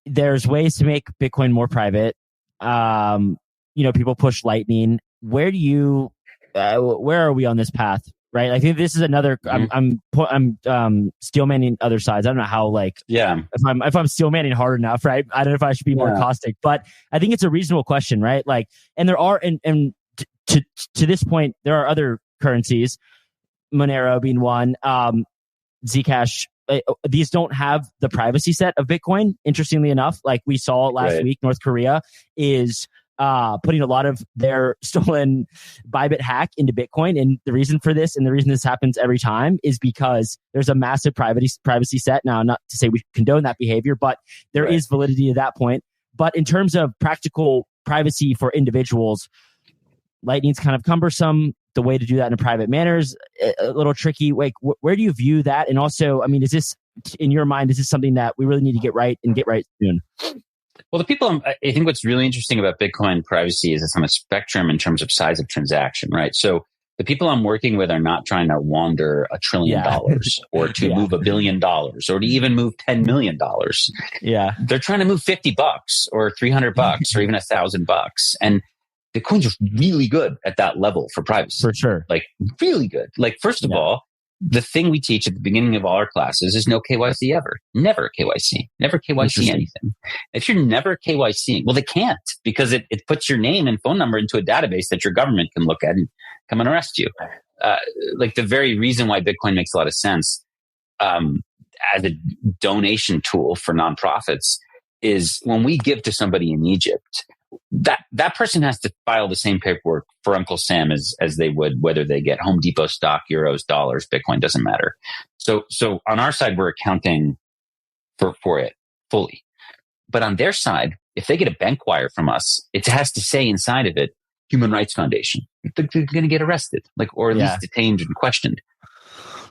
There's ways to make Bitcoin more private. You know, people push Lightning. Where are we on this path? Right. I think this is another, I'm steel manning other sides. I don't know how, if I'm steel manning hard enough, right? I don't know if I should be more caustic, but I think it's a reasonable question, right? Like, and there are, and to this point, there are other currencies, Monero being one, Zcash. These don't have the privacy set of Bitcoin. Interestingly enough, like we saw last week, North Korea is putting a lot of their stolen Bybit hack into Bitcoin. And the reason for this, and the reason this happens every time, is because there's a massive privacy set. Now, not to say we condone that behavior, but there is validity to that point. But in terms of practical privacy for individuals, Lightning's kind of cumbersome. The way to do that in a private manner is a little tricky. Like, where do you view that? And also, I mean, is this, in your mind, is this something that we really need to get right soon? Well, I think what's really interesting about Bitcoin privacy is it's on a spectrum in terms of size of transaction, right? So the people I'm working with are not trying to launder $1 trillion or to move $1 billion or to even move $10 million. Yeah. They're trying to move $50 or $300 or even $1,000. And Bitcoin's really good at that level for privacy. For sure. Like really good. Like first of all, the thing we teach at the beginning of all our classes is no KYC ever. Never KYC. Never KYC anything. If you're never KYCing, well, they can't because it puts your name and phone number into a database that your government can look at and come and arrest you. Like the very reason why Bitcoin makes a lot of sense as a donation tool for nonprofits is when we give to somebody in Egypt, that person has to file the same paperwork for Uncle Sam as they would whether they get Home Depot stock, euros, dollars, Bitcoin, doesn't matter. So on our side, we're accounting for it fully. But on their side, if they get a bank wire from us, it has to say inside of it, Human Rights Foundation. They're going to get arrested, or at least detained and questioned.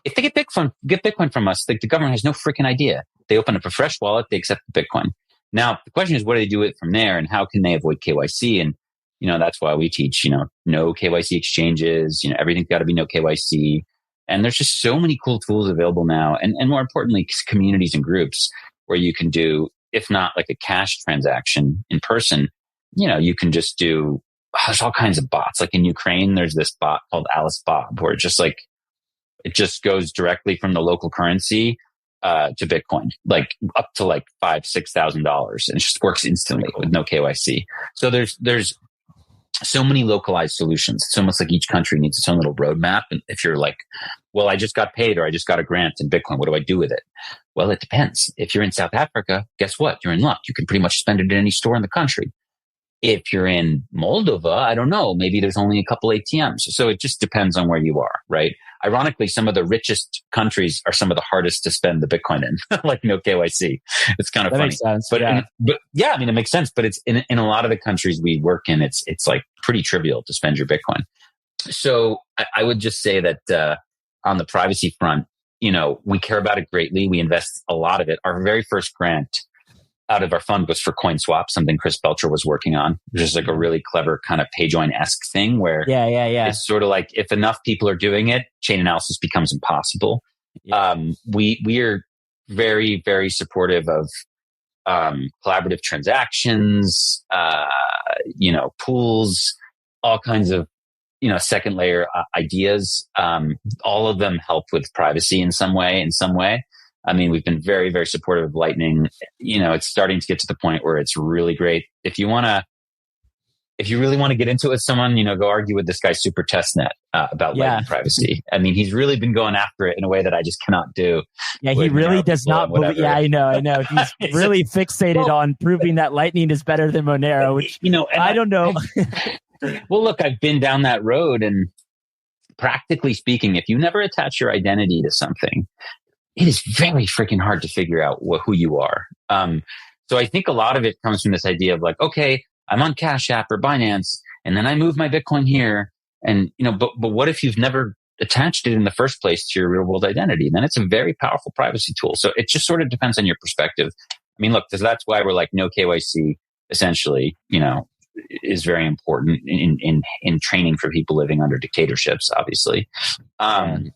If they get Bitcoin from us, the government has no freaking idea. They open up a fresh wallet, they accept the Bitcoin. Now, the question is, what do they do with it from there, and how can they avoid KYC? And, that's why we teach, no KYC exchanges, everything's got to be no KYC. And there's just so many cool tools available now. And more importantly, communities and groups where you can do, if not like a cash transaction in person, you can just do, there's all kinds of bots. Like in Ukraine, there's this bot called Alice Bob, where it just goes directly from the local currency to Bitcoin, like up to like $5,000-$6,000, and it just works instantly with no KYC. So there's so many localized solutions. It's almost like each country needs its own little roadmap. And if you're like, well, I just got paid or I just got a grant in Bitcoin, what do I do with it? Well, it depends. If you're in South Africa, guess what? You're in luck. You can pretty much spend it in any store in the country. If you're in Moldova, I don't know, maybe there's only a couple ATMs. So it just depends on where you are, right? Ironically, some of the richest countries are some of the hardest to spend the Bitcoin in, like no KYC. It's kind of funny. Makes sense. But I mean, it makes sense, but it's in a lot of the countries we work in, it's like pretty trivial to spend your Bitcoin. So I would just say that, on the privacy front, we care about it greatly. We invest a lot of it. Our very first grant out of our fund was for CoinSwap, something Chris Belcher was working on, which is like a really clever kind of PageJoin-esque thing where it's sort of like if enough people are doing it, chain analysis becomes impossible. Yeah. We are very, very supportive of collaborative transactions, pools, all kinds of second layer ideas. All of them help with privacy in some way. I mean, we've been very, very supportive of Lightning. It's starting to get to the point where it's really great. If you really want to get into it with someone, go argue with this guy Super Testnet about Lightning privacy. I mean, he's really been going after it in a way that I just cannot do. Yeah, he really does not believe. Yeah, I know. He's really fixated on proving that Lightning is better than Monero, which I don't know. Well, look, I've been down that road, and practically speaking, if you never attach your identity to something, it is very freaking hard to figure out who you are. So I think a lot of it comes from this idea of like, okay, I'm on Cash App or Binance, and then I move my Bitcoin here. And, but what if you've never attached it in the first place to your real world identity? Then it's a very powerful privacy tool. So it just sort of depends on your perspective. I mean, look, that's why we're like no KYC essentially, is very important in training for people living under dictatorships, obviously. Don't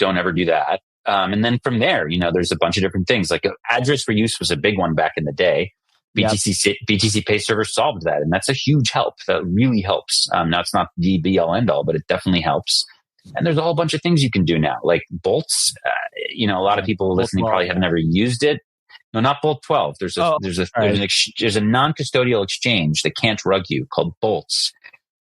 ever do that. And then from there, there's a bunch of different things. Like address for use was a big one back in the day. BTC Pay Server solved that, and that's a huge help. That really helps. Now it's not the be all end all, but it definitely helps. And there's a whole bunch of things you can do now, like bolts. A lot of people listening probably have never used it. No, not Bolt 12. There's a non-custodial exchange that can't rug you called Bolts,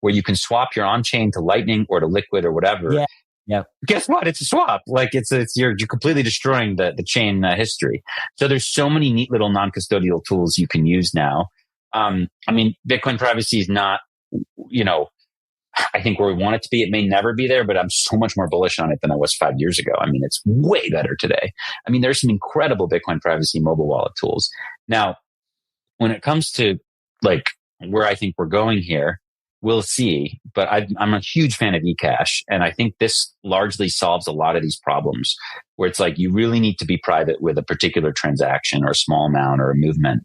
where you can swap your on-chain to Lightning or to Liquid or whatever. Yeah. Yeah. Guess what? It's a swap. Like you're completely destroying the chain history. So there's so many neat little non-custodial tools you can use now. I mean, Bitcoin privacy is not, I think where we want it to be. It may never be there, but I'm so much more bullish on it than I was 5 years ago. I mean, it's way better today. I mean, there's some incredible Bitcoin privacy mobile wallet tools. Now, when it comes to like where I think we're going here, we'll see, but I'm a huge fan of ecash. And I think this largely solves a lot of these problems where it's like, you really need to be private with a particular transaction or a small amount or a movement.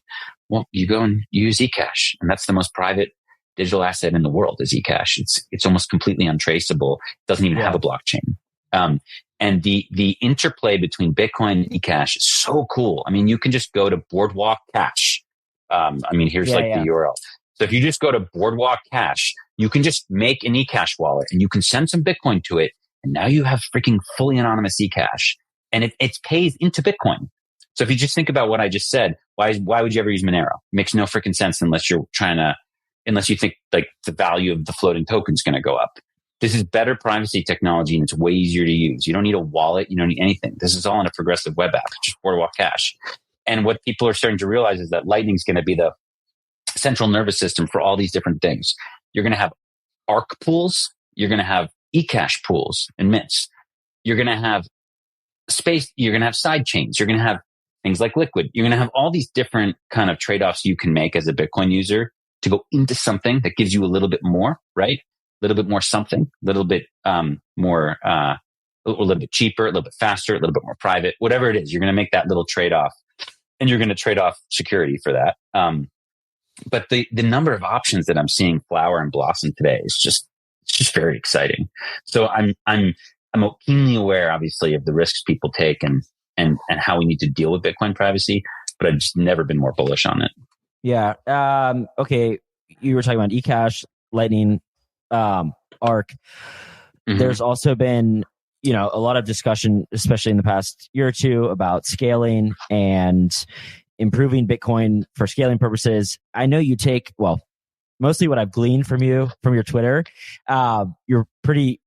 Well, you go and use ecash, and that's the most private digital asset in the world is ecash. It's almost completely untraceable. It doesn't even have a blockchain. And the interplay between Bitcoin and ecash is so cool. I mean, you can just go to Boardwalk Cash. Here's the URL. So if you just go to Boardwalk Cash, you can just make an ecash wallet and you can send some Bitcoin to it. And now you have freaking fully anonymous ecash, and it pays into Bitcoin. So if you just think about what I just said, why would you ever use Monero? It makes no freaking sense unless you think like the value of the floating token is going to go up. This is better privacy technology and it's way easier to use. You don't need a wallet. You don't need anything. This is all in a progressive web app, just Boardwalk Cash. And what people are starting to realize is that Lightning is going to be the central nervous system for all these different things. You're going to have ARC pools. You're going to have ecash pools and mints. You're going to have space. You're going to have side chains. You're going to have things like Liquid. You're going to have all these different kind of trade-offs you can make as a Bitcoin user to go into something that gives you a little bit more, right? A little bit more something, a little bit more, a little bit cheaper, a little bit faster, a little bit more private, whatever it is. You're going to make that little trade-off, and you're going to trade off security for that. But the number of options that I'm seeing flower and blossom today is just very exciting. So I'm keenly aware, obviously, of the risks people take and how we need to deal with Bitcoin privacy, but I've just never been more bullish on it. Yeah. Okay. You were talking about ecash, Lightning, ARC. Mm-hmm. There's also been, a lot of discussion, especially in the past year or two, about scaling and improving Bitcoin for scaling purposes. I know you take, mostly what I've gleaned from your Twitter. You're pretty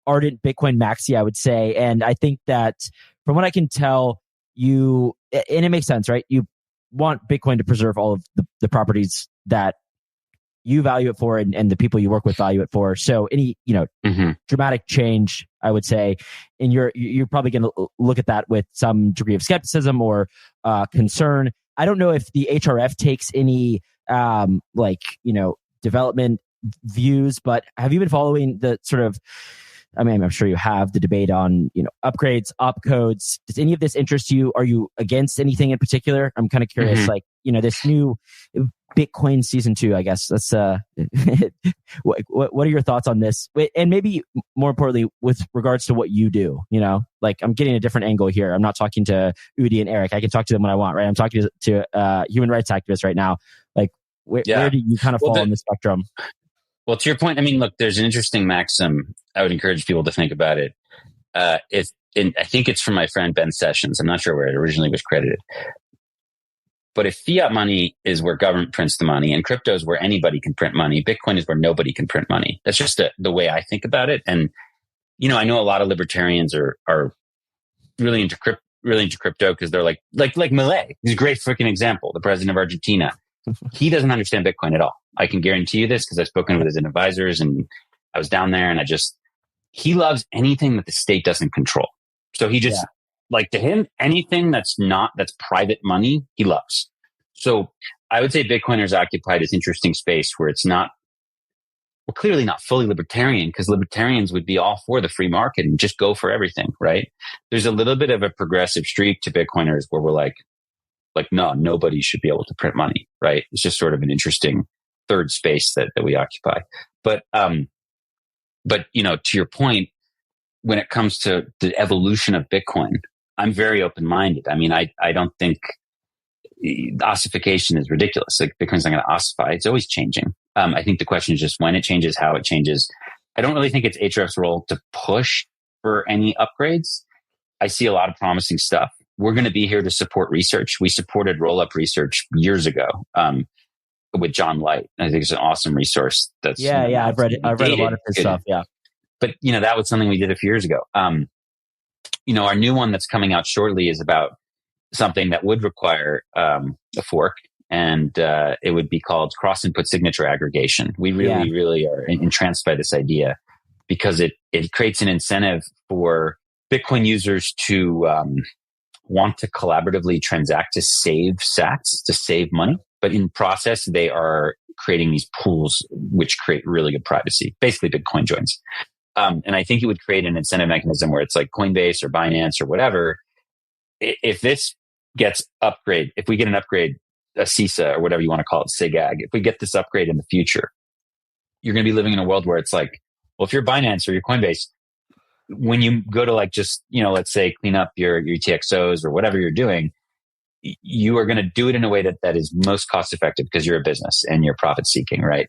ardent Bitcoin maxi, I would say. And I think that from what I can tell, and it makes sense, right? You want Bitcoin to preserve all of the properties that you value it for and the people you work with value it for. So any, dramatic change, I would say, and you're probably going to look at that with some degree of skepticism or concern. I don't know if the HRF takes any development views, but have you been following the sort of, I'm sure you have, the debate on, upgrades, opcodes. Does any of this interest you? Are you against anything in particular? I'm kind of curious, this new Bitcoin season 2, I guess. That's what are your thoughts on this? And maybe more importantly, with regards to what you do, I'm getting a different angle here. I'm not talking to Udi and Eric. I can talk to them when I want, right? I'm talking to human rights activists right now. Where do you kind of fall on the spectrum? Well, to your point, look, there's an interesting maxim. I would encourage people to think about it. I think it's from my friend Ben Sessions. I'm not sure where it originally was credited. But if fiat money is where government prints the money and crypto is where anybody can print money, Bitcoin is where nobody can print money. That's just the way I think about it. And, I know a lot of libertarians are really into crypto because they're like Milei. He's a great freaking example, the president of Argentina. He doesn't understand Bitcoin at all. I can guarantee you this because I've spoken with his advisors and I was down there and he loves anything that the state doesn't control. So he just, to him, anything that's private money, he loves. So I would say Bitcoiners occupy this interesting space where it's not, we're clearly not fully libertarian because libertarians would be all for the free market and just go for everything, right? There's a little bit of a progressive streak to Bitcoiners where we're like, no, nobody should be able to print money, right? It's just sort of an interesting third space that we occupy. But to your point, when it comes to the evolution of Bitcoin, I'm very open-minded. I don't think ossification is ridiculous. Bitcoin's not going to ossify. It's always changing. I think the question is just when it changes, how it changes. I don't really think it's HRF's role to push for any upgrades. I see a lot of promising stuff. We're going to be here to support research. We supported Roll-Up Research years ago with John Light. I think it's an awesome resource. I've read a lot of his stuff. Yeah, but that was something we did a few years ago. Our new one that's coming out shortly is about something that would require a fork, and it would be called cross-input signature aggregation. We really are entranced by this idea because it creates an incentive for Bitcoin users to want to collaboratively transact to save sats, to save money. But in process, they are creating these pools which create really good privacy, basically Bitcoin joins. And I think it would create an incentive mechanism where it's like Coinbase or Binance or whatever. If this gets upgrade, if we get an upgrade, a CISA or whatever you want to call it, SIGAG, if we get this upgrade in the future, you're going to be living in a world where it's like, well, if you're Binance or you're Coinbase, when you go to let's say clean up your UTXOs or whatever you're doing, you are going to do it in a way that is most cost effective because you're a business and you're profit seeking, right?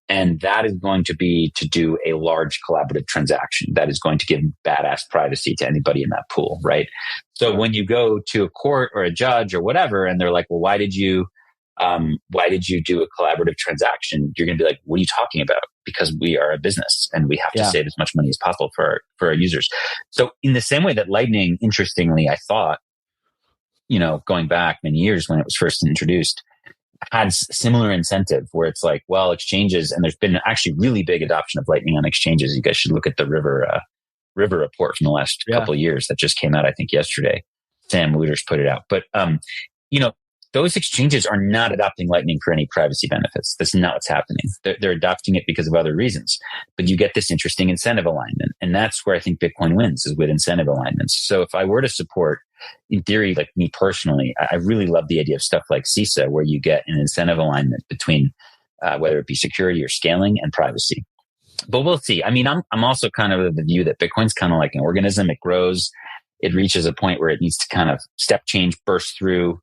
And that is going to be to do a large collaborative transaction that is going to give badass privacy to anybody in that pool, right? So when you go to a court or a judge or whatever, and they're like, well, why did you do a collaborative transaction? You're going to be like, what are you talking about? Because we are a business and we have to save as much money as possible for our users. So in the same way that Lightning, interestingly, I thought, going back many years when it was first introduced, had similar incentive where it's like, well, exchanges, and there's been actually really big adoption of Lightning on exchanges. You guys should look at the River report from the last couple of years that just came out, I think yesterday. Sam Wooters put it out. But, those exchanges are not adopting Lightning for any privacy benefits. That's not what's happening. They're adopting it because of other reasons. But you get this interesting incentive alignment. And that's where I think Bitcoin wins, is with incentive alignments. So if I were to support, in theory, like me personally, I really love the idea of stuff like CISA, where you get an incentive alignment between whether it be security or scaling and privacy. But we'll see. I mean, I'm also kind of of the view that Bitcoin's kind of like an organism. It grows. It reaches a point where it needs to kind of step change, burst through,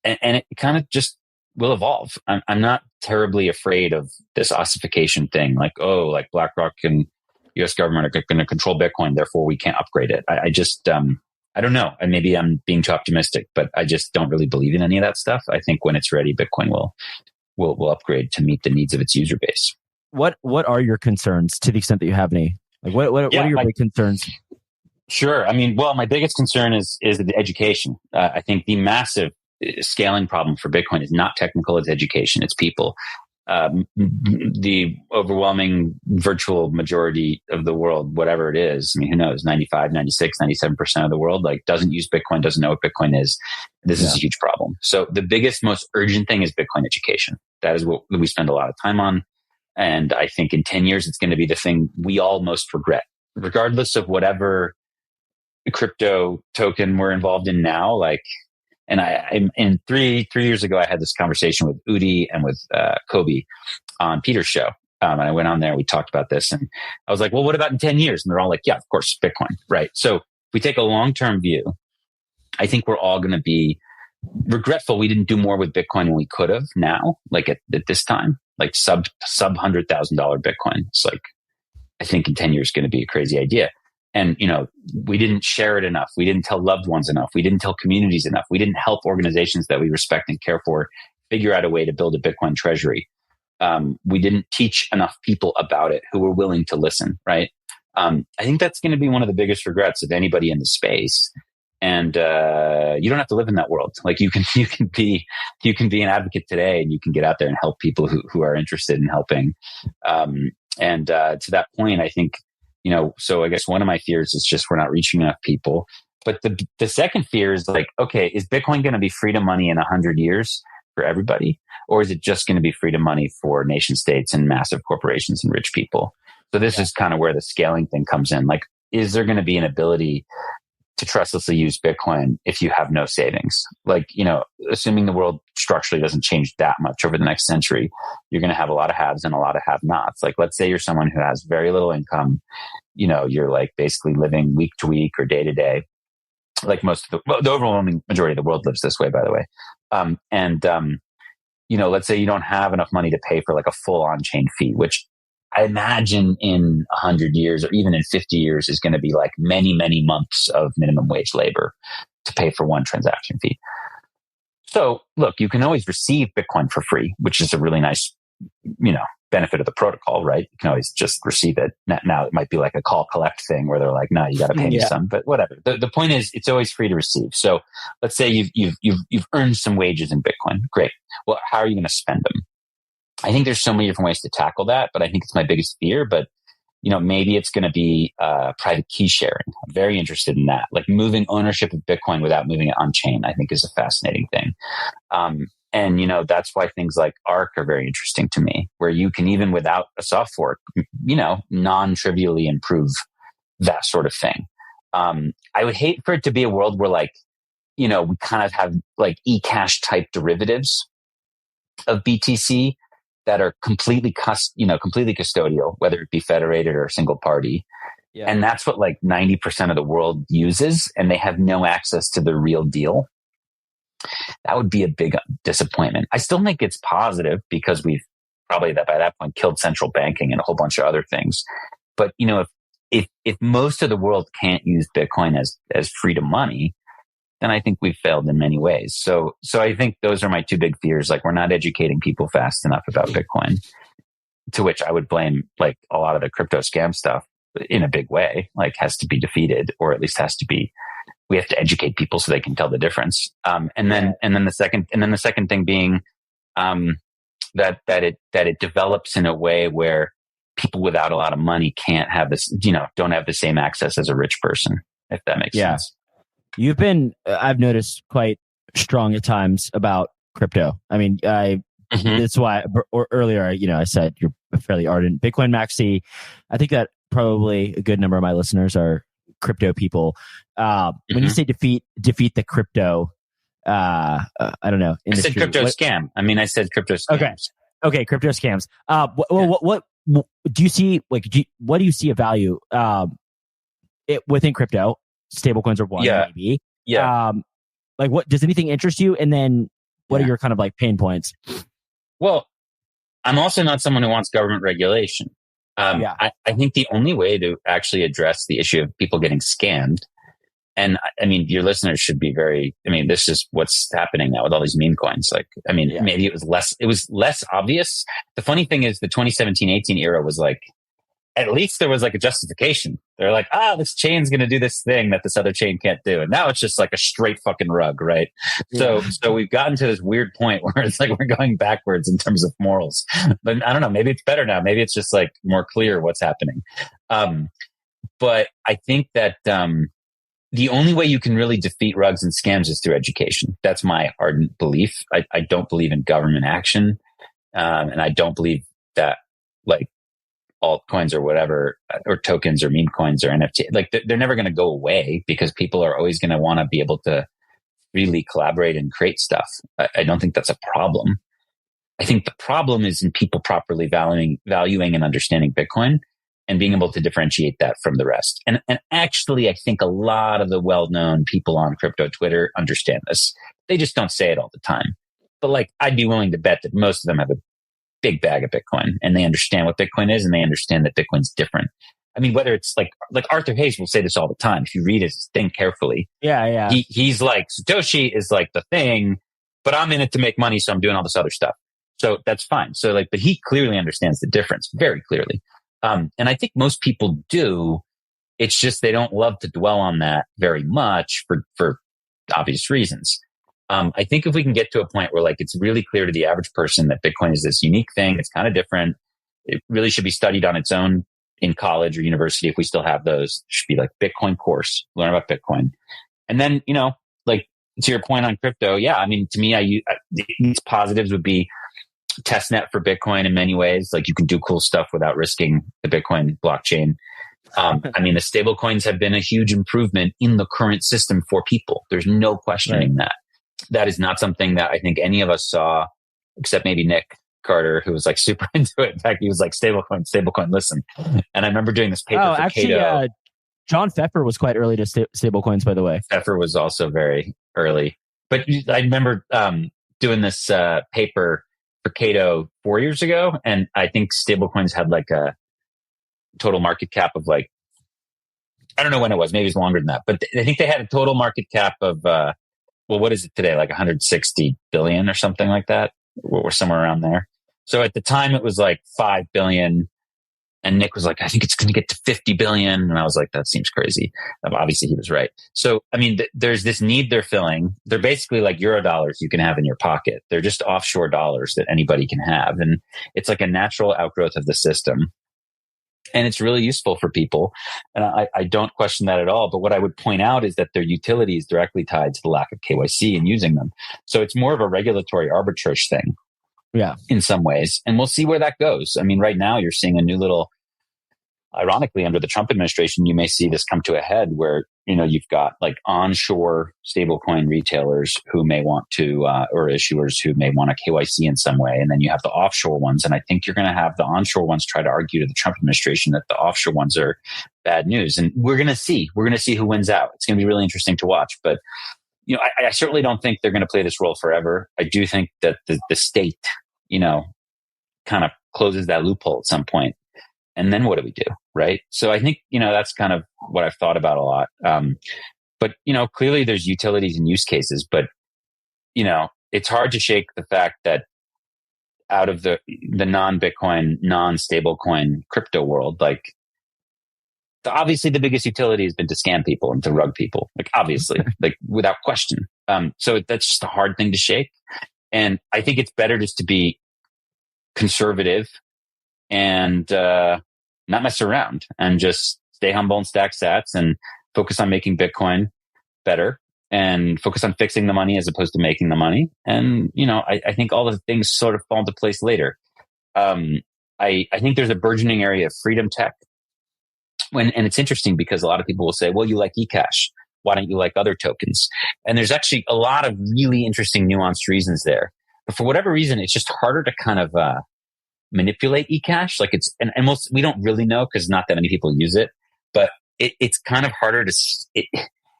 and it kind of just will evolve. I'm not terribly afraid of this ossification thing, like BlackRock and U.S. government are going to control Bitcoin, therefore we can't upgrade it. I just, I don't know. And maybe I'm being too optimistic, but I just don't really believe in any of that stuff. I think when it's ready, Bitcoin will upgrade to meet the needs of its user base. What are your concerns, to the extent that you have any? Like what are your big concerns? Sure. I mean, well, my biggest concern is the education. I think the massive scaling problem for Bitcoin is not technical, it's education, it's people. The overwhelming virtual majority of the world, whatever it is, I mean, who knows, 95, 96, 97% of the world, like, doesn't use Bitcoin, doesn't know what Bitcoin is. This is a huge problem. So the biggest, most urgent thing is Bitcoin education. That is what we spend a lot of time on. And I think in 10 years, it's going to be the thing we all most regret, regardless of whatever crypto token we're involved in now. Like, and in 3 years ago, I had this conversation with Udi and with Kobe on Peter's show. And I went on there, we talked about this, and I was like, well, what about in 10 years? And they're all like, yeah, of course, Bitcoin. Right. So if we take a long-term view, I think we're all going to be regretful we didn't do more with Bitcoin than we could have now, like at this time, like sub $100,000 Bitcoin. It's like, I think in 10 years is going to be a crazy idea. And, we didn't share it enough. We didn't tell loved ones enough. We didn't tell communities enough. We didn't help organizations that we respect and care for figure out a way to build a Bitcoin treasury. We didn't teach enough people about it who were willing to listen, right? I think that's going to be one of the biggest regrets of anybody in the space. And you don't have to live in that world. Like, you can be an advocate today, and you can get out there and help people who are interested in helping. And to that point, I think, so I guess one of my fears is just we're not reaching enough people. But the second fear is like, okay, is Bitcoin going to be freedom money in 100 years for everybody? Or is it just going to be freedom money for nation states and massive corporations and rich people? So this is kind of where the scaling thing comes in. Like, is there going to be an ability to trustlessly use Bitcoin if you have no savings? Like, assuming the world structurally doesn't change that much over the next century, you're going to have a lot of haves and a lot of have-nots. Like, let's say you're someone who has very little income, you're like basically living week to week or day to day. Like the overwhelming majority of the world lives this way, by the way. Let's say you don't have enough money to pay for like a full on-chain fee, which I imagine in 100 years or even in 50 years is going to be like many, many months of minimum wage labor to pay for one transaction fee. So look, you can always receive Bitcoin for free, which is a really nice, benefit of the protocol, right? You can always just receive it. Now it might be like a call collect thing where they're like, no, you got to pay me some, but whatever. The point is, it's always free to receive. So let's say you've earned some wages in Bitcoin. Great. Well, how are you going to spend them? I think there's so many different ways to tackle that, but I think it's my biggest fear. But, maybe it's going to be private key sharing. I'm very interested in that. Like, moving ownership of Bitcoin without moving it on chain, I think is a fascinating thing. And that's why things like Arc are very interesting to me, where you can, even without a soft fork, non-trivially improve that sort of thing. I would hate for it to be a world where we kind of have like ecash type derivatives of BTC that are completely custodial, whether it be federated or single party. Yeah. And that's what like 90% of the world uses, and they have no access to the real deal. that would be a big disappointment. I still think it's positive because we've probably by that point killed central banking and a whole bunch of other things. But, if most of the world can't use Bitcoin as freedom money, then I think we've failed in many ways. So I think those are my two big fears. Like, we're not educating people fast enough about Bitcoin, to which I would blame like a lot of the crypto scam stuff in a big way, like has to be defeated, or at least we have to educate people so they can tell the difference. And then the second thing being, that it develops in a way where people without a lot of money can't have this, don't have the same access as a rich person, if that makes sense. You've been, I've noticed, quite strong at times about crypto. I mean, that's why earlier, I said you're a fairly ardent Bitcoin maxi. I think that probably a good number of my listeners are crypto people. When you say defeat the crypto, I don't know, industry. I said crypto scam. I mean, I said crypto scams. Okay, crypto scams. What do you see? Like, what do you see a value within crypto? Stablecoins are one, maybe. Yeah. Like, what does anything interest you? And then, what are your kind of like pain points? Well, I'm also not someone who wants government regulation. I think the only way to actually address the issue of people getting scammed, and I mean, your listeners should be this is what's happening now with all these meme coins. Like, maybe it was less obvious. The funny thing is the 2017-18 era was like, at least there was like a justification. They're like, this chain's going to do this thing that this other chain can't do. And now it's just like a straight fucking rug, right? Yeah. So we've gotten to this weird point where it's like we're going backwards in terms of morals. But I don't know, maybe it's better now. Maybe it's just like more clear what's happening. But I think that the only way you can really defeat rugs and scams is through education. That's my ardent belief. I don't believe in government action. And I don't believe that like altcoins or whatever, or tokens or meme coins or NFT, like they're never going to go away because people are always going to want to be able to really collaborate and create stuff. I don't think that's a problem. I think the problem is in people properly valuing and understanding Bitcoin and being able to differentiate that from the rest. And actually, I think a lot of the well-known people on crypto Twitter understand this. They just don't say it all the time. But like, I'd be willing to bet that most of them have a big bag of Bitcoin and they understand what Bitcoin is and they understand that Bitcoin's different. I mean, whether it's like Arthur Hayes will say this all the time. If you read his thing carefully. Yeah. He's like, Satoshi is like the thing, but I'm in it to make money. So I'm doing all this other stuff. So that's fine. So like, but he clearly understands the difference very clearly. And I think most people do. It's just, they don't love to dwell on that very much for obvious reasons. I think if we can get to a point where like it's really clear to the average person that Bitcoin is this unique thing, it's kind of different. It really should be studied on its own in college or university if we still have those. It should be like Bitcoin course, learn about Bitcoin. And then, like to your point on crypto, yeah, I mean, to me, these positives would be testnet for Bitcoin in many ways. Like you can do cool stuff without risking the Bitcoin blockchain. I mean, the stablecoins have been a huge improvement in the current system for people. There's no questioning that. That is not something that I think any of us saw, except maybe Nick Carter, who was like super into it. In fact, he was like, stablecoin, listen. And I remember doing this paper for Cato. John Pfeffer was quite early to stablecoins, by the way. Pfeffer was also very early. But I remember doing this paper for Cato 4 years ago. And I think stablecoins had like a total market cap of like, I don't know when it was, maybe it was longer than that. But I think they had a total market cap of, what is it today? Like 160 billion or something like that, or somewhere around there. So at the time it was like 5 billion. And Nick was like, I think it's going to get to 50 billion. And I was like, that seems crazy. Obviously he was right. So, I mean, there's this need they're filling. They're basically like euro dollars you can have in your pocket. They're just offshore dollars that anybody can have. And it's like a natural outgrowth of the system. And it's really useful for people. And I don't question that at all. But what I would point out is that their utility is directly tied to the lack of KYC in using them. So it's more of a regulatory arbitrage thing. Yeah. In some ways. And we'll see where that goes. I mean, right now you're seeing a new little, ironically, under the Trump administration, you may see this come to a head where, you've got like onshore stablecoin retailers who may want to, or issuers who may want a KYC in some way. And then you have the offshore ones. And I think you're going to have the onshore ones try to argue to the Trump administration that the offshore ones are bad news. And we're going to see who wins out. It's going to be really interesting to watch. But I certainly don't think they're going to play this role forever. I do think that the state, kind of closes that loophole at some point. And then what do we do? Right. So I think, that's kind of what I've thought about a lot. But, clearly there's utilities and use cases, but, it's hard to shake the fact that out of the non-Bitcoin, non-stablecoin crypto world, like obviously the biggest utility has been to scam people and to rug people, like obviously, like without question. So that's just a hard thing to shake. And I think it's better just to be conservative and not mess around and just stay humble and stack sats and focus on making Bitcoin better and focus on fixing the money as opposed to making the money. And, I think all the things sort of fall into place later. I think there's a burgeoning area of freedom tech. And it's interesting because a lot of people will say, well, you like ecash. Why don't you like other tokens? And there's actually a lot of really interesting nuanced reasons there. But for whatever reason, it's just harder to kind of manipulate ecash. Like we don't really know because not that many people use it, but it's kind of harder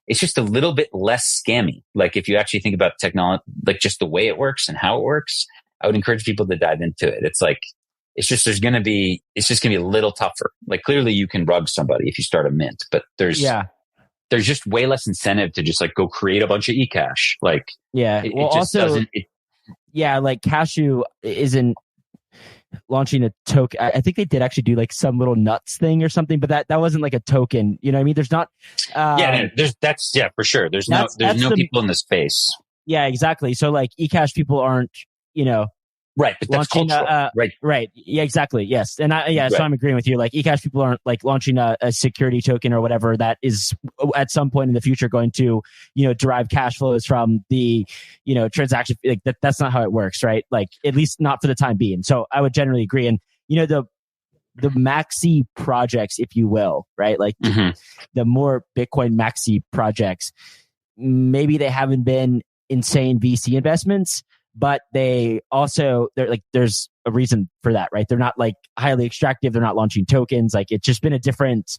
it's just a little bit less scammy. Like if you actually think about technology, like just the way it works and how it works, I would encourage people to dive into it. It's like, it's just going to be a little tougher. Like clearly you can rug somebody if you start a mint, but there's just way less incentive to just like go create a bunch of ecash. Like, like Cashew isn't launching a token. I think they did actually do like some little nuts thing or something, but that wasn't like a token. You know what I mean? There's not. For sure. There's no people in the space. Yeah, exactly. So like ecash people aren't, right, but that's cultural. Right. Yeah, exactly. Yes. And so I'm agreeing with you. Like ecash people aren't like launching a security token or whatever that is at some point in the future going to, derive cash flows from the, transaction. Like that's not how it works, right? Like at least not for the time being. So I would generally agree. And, the maxi projects, if you will, right? Like the more Bitcoin maxi projects, maybe they haven't been insane VC investments, but they're like, there's a reason for that, right? They're not like highly extractive. They're not launching tokens. Like it's just been a different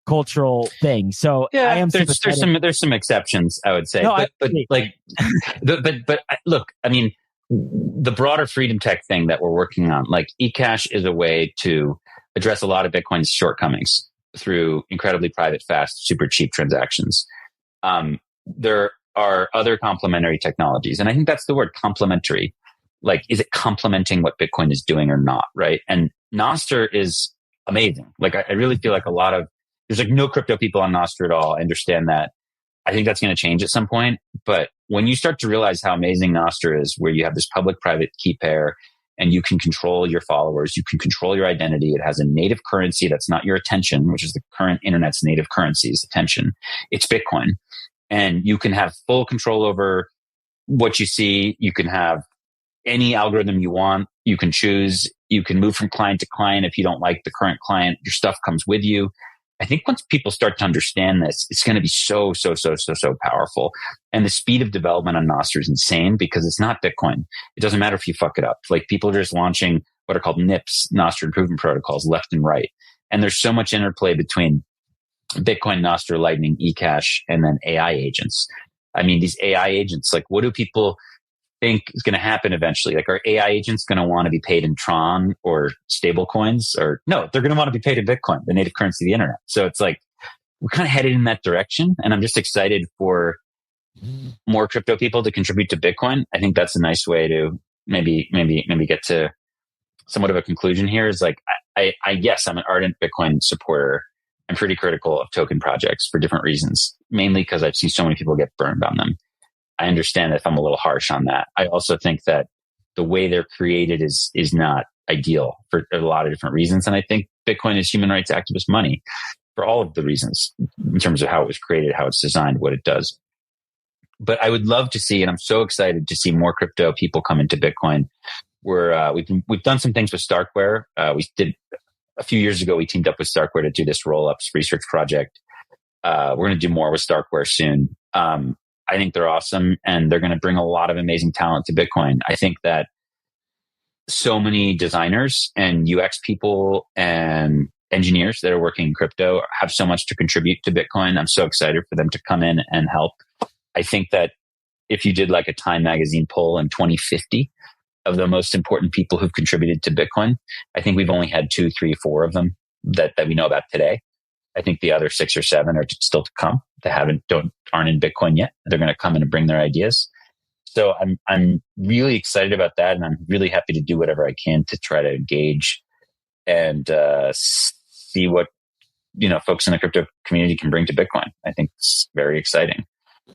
cultural thing. So yeah, there's some exceptions, I would say. No, look, I mean, the broader freedom tech thing that we're working on, like ecash is a way to address a lot of Bitcoin's shortcomings through incredibly private, fast, super cheap transactions. There are other complementary technologies. And I think that's the word, complementary. Like, is it complementing what Bitcoin is doing or not? Right. And Nostr is amazing. Like, I really feel like there's like no crypto people on Nostr at all. I understand that. I think that's going to change at some point. But when you start to realize how amazing Nostr is, where you have this public-private key pair and you can control your followers, you can control your identity. It has a native currency that's not your attention, which is the current internet's native currency is attention. It's Bitcoin. And you can have full control over what you see. You can have any algorithm you want. You can choose. You can move from client to client. If you don't like the current client, your stuff comes with you. I think once people start to understand this, it's going to be so powerful. And the speed of development on Nostr is insane because it's not Bitcoin. It doesn't matter if you fuck it up. Like people are just launching what are called NIPs, Nostr improvement protocols, left and right. And there's so much interplay between Bitcoin, Nostr, Lightning, ecash, and then AI agents. I mean, these AI agents, like what do people think is going to happen eventually? Like, are AI agents going to want to be paid in Tron or stablecoins? Or no, they're going to want to be paid in Bitcoin, the native currency of the internet. So it's like, we're kind of headed in that direction. And I'm just excited for more crypto people to contribute to Bitcoin. I think that's a nice way to maybe get to somewhat of a conclusion here is like, yes, I'm an ardent Bitcoin supporter. I'm pretty critical of token projects for different reasons, mainly because I've seen so many people get burned on them. I understand if I'm a little harsh on that. I also think that the way they're created is not ideal for a lot of different reasons. And I think Bitcoin is human rights activist money for all of the reasons in terms of how it was created, how it's designed, what it does. But I would love to see, and I'm so excited to see more crypto people come into Bitcoin. We've done some things with Starkware. We did a few years ago. We teamed up with Starkware to do this roll-ups research project. We're going to do more with Starkware soon. I think they're awesome, and they're going to bring a lot of amazing talent to Bitcoin. I think that so many designers and UX people and engineers that are working in crypto have so much to contribute to Bitcoin. I'm so excited for them to come in and help. I think that if you did like a Time magazine poll in 2050 of the most important people who've contributed to Bitcoin, I think we've only had 2, 3, 4 of them that we know about today. I think the other 6 or 7 are still to come. They aren't in Bitcoin yet. They're going to come in and bring their ideas. So I'm really excited about that, and I'm really happy to do whatever I can to try to engage and see what folks in the crypto community can bring to Bitcoin. I think it's very exciting,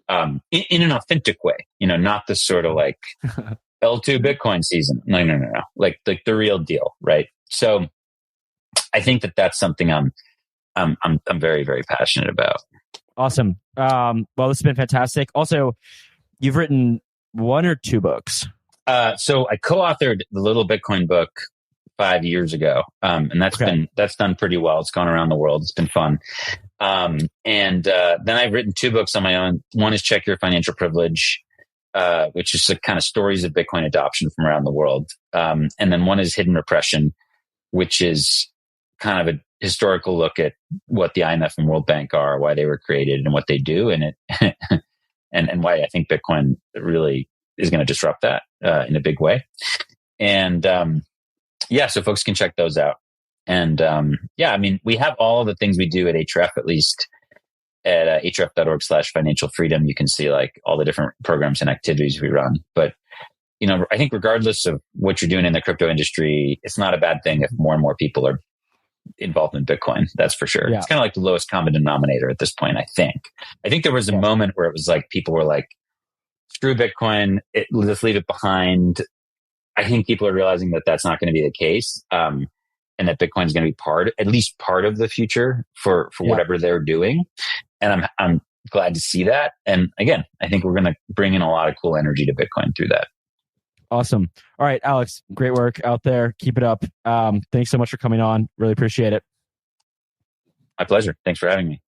in an authentic way. Not this sort of like L2 Bitcoin season. No. Like the real deal, right? So I think that's something I'm very, very passionate about. Awesome. Well, this has been fantastic. Also, you've written 1 or 2 books. So I co-authored the Little Bitcoin book 5 years ago. And that's done pretty well. It's gone around the world. It's been fun. And then I've written 2 books on my own. One is Check Your Financial Privilege, which is the kind of stories of Bitcoin adoption from around the world. And then one is Hidden Repression, which is kind of a historical look at what the IMF and World Bank are, why they were created and what they do. And and why I think Bitcoin really is going to disrupt that in a big way. And so folks can check those out. And we have all the things we do at HRF, at least at hrf.org/financial freedom. You can see like all the different programs and activities we run. But I think regardless of what you're doing in the crypto industry, it's not a bad thing if more and more people are involved in Bitcoin. That's for sure. Yeah. It's kind of like the lowest common denominator at this point, I think. I think there was a moment where it was like people were like, screw Bitcoin, let's leave it behind. I think people are realizing that that's not going to be the case, and that Bitcoin is going to be at least part of the future for whatever they're doing. And I'm glad to see that. And again, I think we're going to bring in a lot of cool energy to Bitcoin through that. Awesome. All right, Alex, great work out there. Keep it up. Thanks so much for coming on. Really appreciate it. My pleasure. Thanks for having me.